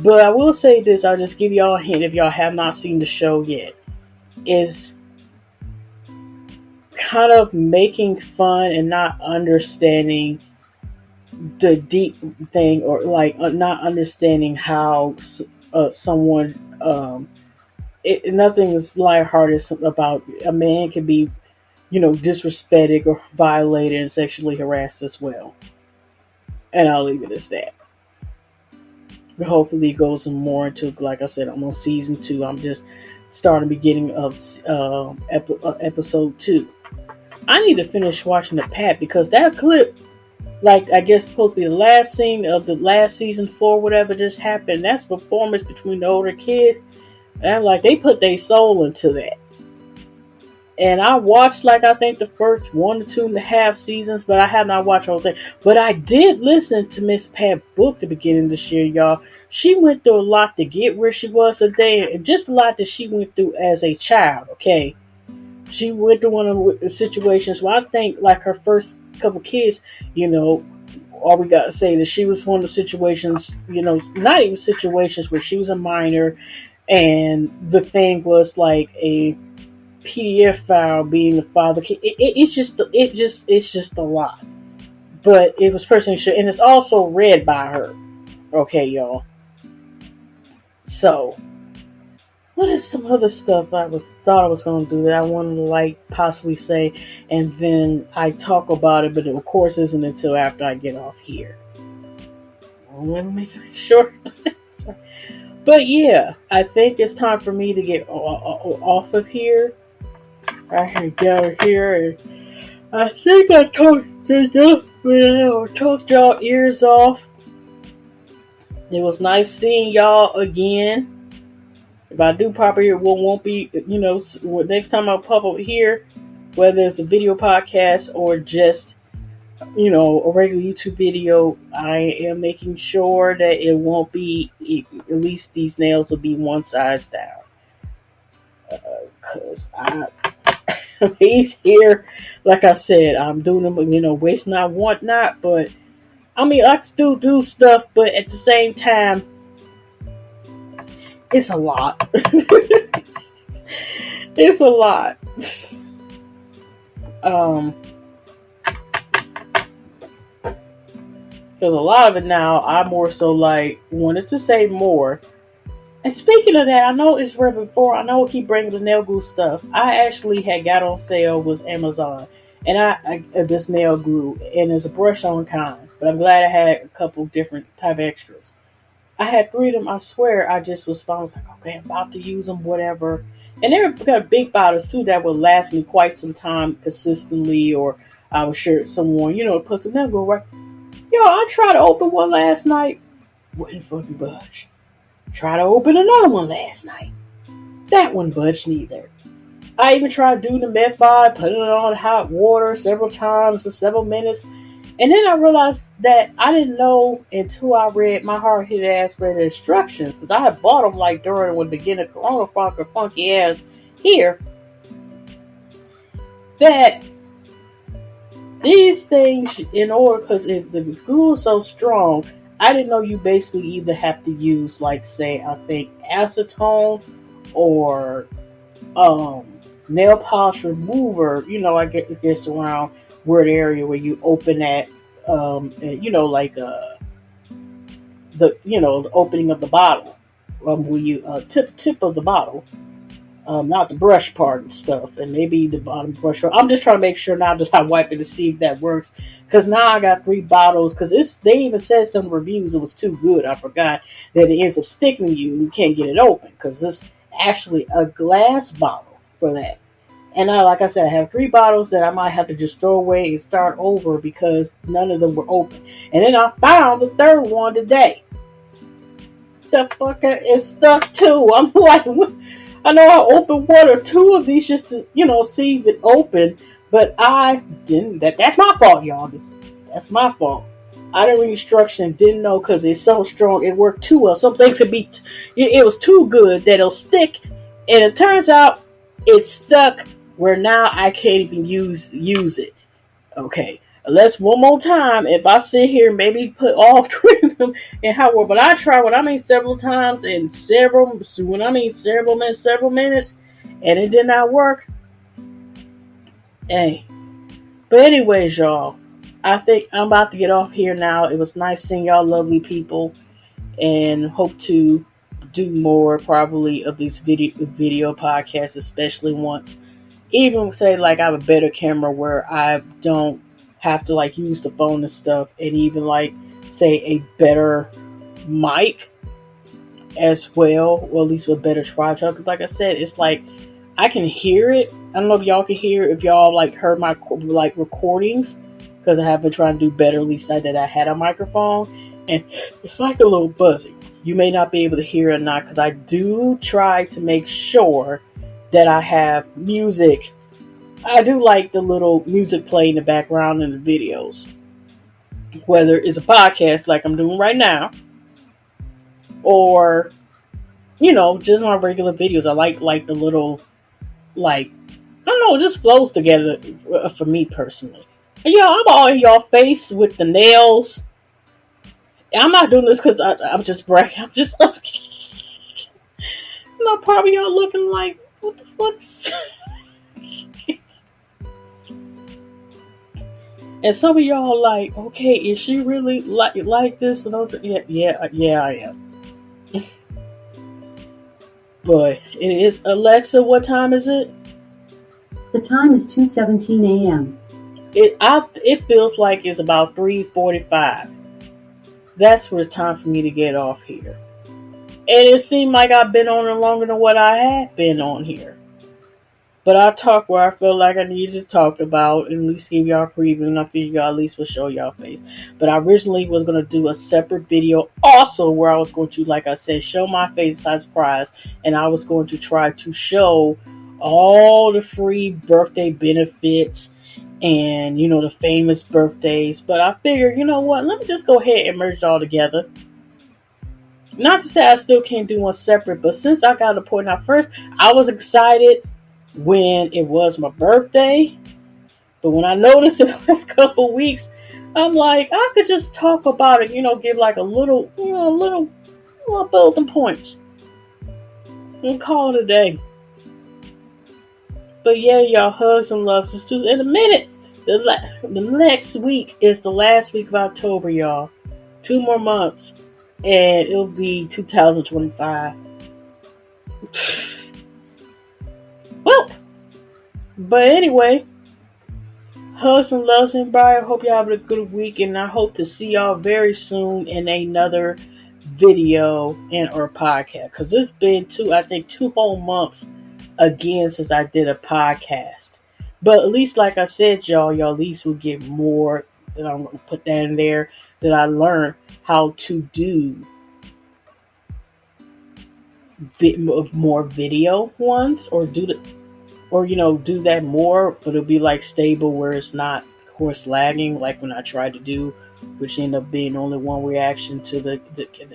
But I will say this, I'll just give y'all a hint if y'all have not seen the show yet. Is kind of making fun and not understanding the deep thing, or like not understanding how someone, nothing is lighthearted about a man can be, disrespected or violated and sexually harassed as well. And I'll leave it as that. But hopefully it goes more into, like I said, I'm on season 2. I'm just starting the beginning of episode 2. I need to finish watching the Pat, because that clip, like I guess supposed to be the last scene of the last season 4, whatever just happened. That's performance between the older kids. And I'm like, they put their soul into that. And I watched, like, I think the first 1 to 2.5 seasons, but I have not watched the whole thing. But I did listen to Miss Pat book the beginning of this year, y'all. She went through a lot to get where she was today, and just a lot that she went through as a child, okay? She went through one of the situations where I think, like, her first couple kids, all we got to say that she was one of the situations, not even situations where she was a minor, and the thing was like a PDF file being the father. It's just a lot. But it was personally sure, and it's also read by her. Okay, y'all. So, what is some other stuff I thought I was going to do that I wanted to possibly say, and then I talk about it, but it of course isn't until after I get off here. Let me make sure. But yeah, I think it's time for me to get off of here. I can get out of here, and I think I talked y'all ears off. It was nice seeing y'all again. If I do pop here, it won't be, next time I pop up here, whether it's a video podcast or just, a regular YouTube video, I am making sure that it won't be, at least these nails will be one size down. Because he's here, like I said, I'm doing them, waste not, want not, but, I still do stuff, but at the same time, it's a lot. It's a lot. Because a lot of it now, I more so wanted to say more. And speaking of that, I know it's read before. I know I keep bringing the nail glue stuff. I actually had got on sale with Amazon, and I this nail glue, and it's a brush-on kind. But I'm glad I had a couple different type extras. I had 3 of them. I swear, I just was fine. I was like, okay, I'm about to use them, whatever. And they're got big bottles too that will last me quite some time consistently, or I was sure someone, put some nail glue right. I tried to open one last night. Wouldn't fucking budge. Tried to open another one last night. That one budged neither. I even tried doing the meth vibe, putting it on hot water several times for several minutes. And then I realized that I didn't know until I read my hard-hit ass read the instructions. Because I had bought them during when the beginning of Corona funky ass here. That these things, in order, because if the glue is so strong, I didn't know you basically either have to use, like, say, I think acetone or um, nail polish remover. I get it gets around where the area where you open that, and, like the opening of the bottle, where you tip of the bottle, not the brush part and stuff, and maybe the bottom brush. I'm just trying to make sure now that I wipe it to see if that works. Because now I got 3 bottles. Because they even said some reviews it was too good. I forgot that it ends up sticking to you and you can't get it open. Because it's actually a glass bottle for that. And like I said, I have 3 bottles that I might have to just throw away and start over because none of them were open. And then I found the third one today. The fucker is stuck too. I'm like, what? I know I opened 1 or 2 of these just to, see if it opened, but I didn't. That's my fault, y'all. That's my fault. I didn't read instruction, didn't know because it's so strong. It worked too well. Some things could be, it was too good that it'll stick, and it turns out it's stuck where now I can't even use it. Okay. Unless one more time, if I sit here and maybe put all 3 of them in hot water. But I tried several times and several minutes, and it did not work. Hey. But anyways, y'all, I think I'm about to get off here now. It was nice seeing y'all lovely people, and hope to do more probably of these video podcasts, especially once, even say like I have a better camera where I don't have to like use the phone and stuff, and even like say a better mic as well, or at least with better tripod. Because like I said, it's like I can hear it. I don't know if y'all can hear, if y'all like heard my like recordings, because I have been trying to do better. At least I had a microphone, and it's like a little buzzy. You may not be able to hear it or not, because I do try to make sure that I have music. I do like the little music play in the background in the videos, whether it's a podcast like I'm doing right now, or just my regular videos. I like the little, like, I don't know, it just flows together for me personally. And I'm all in y'all face with the nails. I'm not doing this because I'm just bragging. I'm just probably y'all looking like, what the fuck's and some of y'all like, okay, is she really like this? Yeah, I am. But it is, Alexa, what time is it? The time is 2:17 a.m. It feels like it's about 3:45. That's where it's time for me to get off here. And it seemed like I've been on it longer than what I have been on here. But I talk where I feel like I needed to talk about, and at least give y'all a preview, and I figure y'all at least will show y'all face. But I originally was going to do a separate video also where I was going to, like I said, show my face as surprise, and I was going to try to show all the free birthday benefits and, the famous birthdays. But I figured, you know what, let me just go ahead and merge it all together. Not to say I still can't do one separate, but since I got to the point out first, I was excited when it was my birthday, but when I noticed in the last couple weeks, I'm like, I could just talk about it, give like a little building points, and call it a day. But yeah, y'all, hugs and loves. Just in a minute. The next week is the last week of October, y'all. 2 more months, and it'll be 2025. Well, but anyway, hugs and loves, everybody. I hope y'all have a good week, and I hope to see y'all very soon in another video and or podcast. Because it's been 2 whole months again since I did a podcast. But at least, like I said, y'all at least will get more. And I'm going to put that in there, that I learned how to do more video ones, or do that more, but it'll be like stable where it's not, of course, lagging like when I tried to do, which ended up being only one reaction to the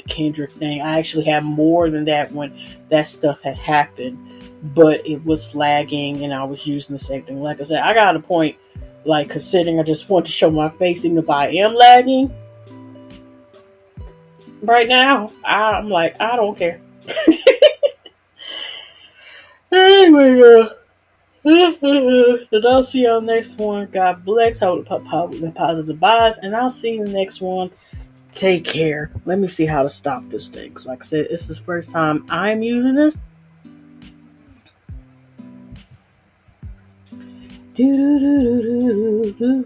Kendrick thing. I actually had more than that when that stuff had happened, but it was lagging and I was using the same thing. Like I said, I got a point, like, considering I just want to show my face, even if I am lagging, right now, I'm like, I don't care. Anyway, and I'll see you on the next one. God bless. I would put positive vibes, and I'll see you in the next one. Take care. Let me see how to stop this thing. 'Cause like I said, this is the first time I'm using this. Do do do do do do.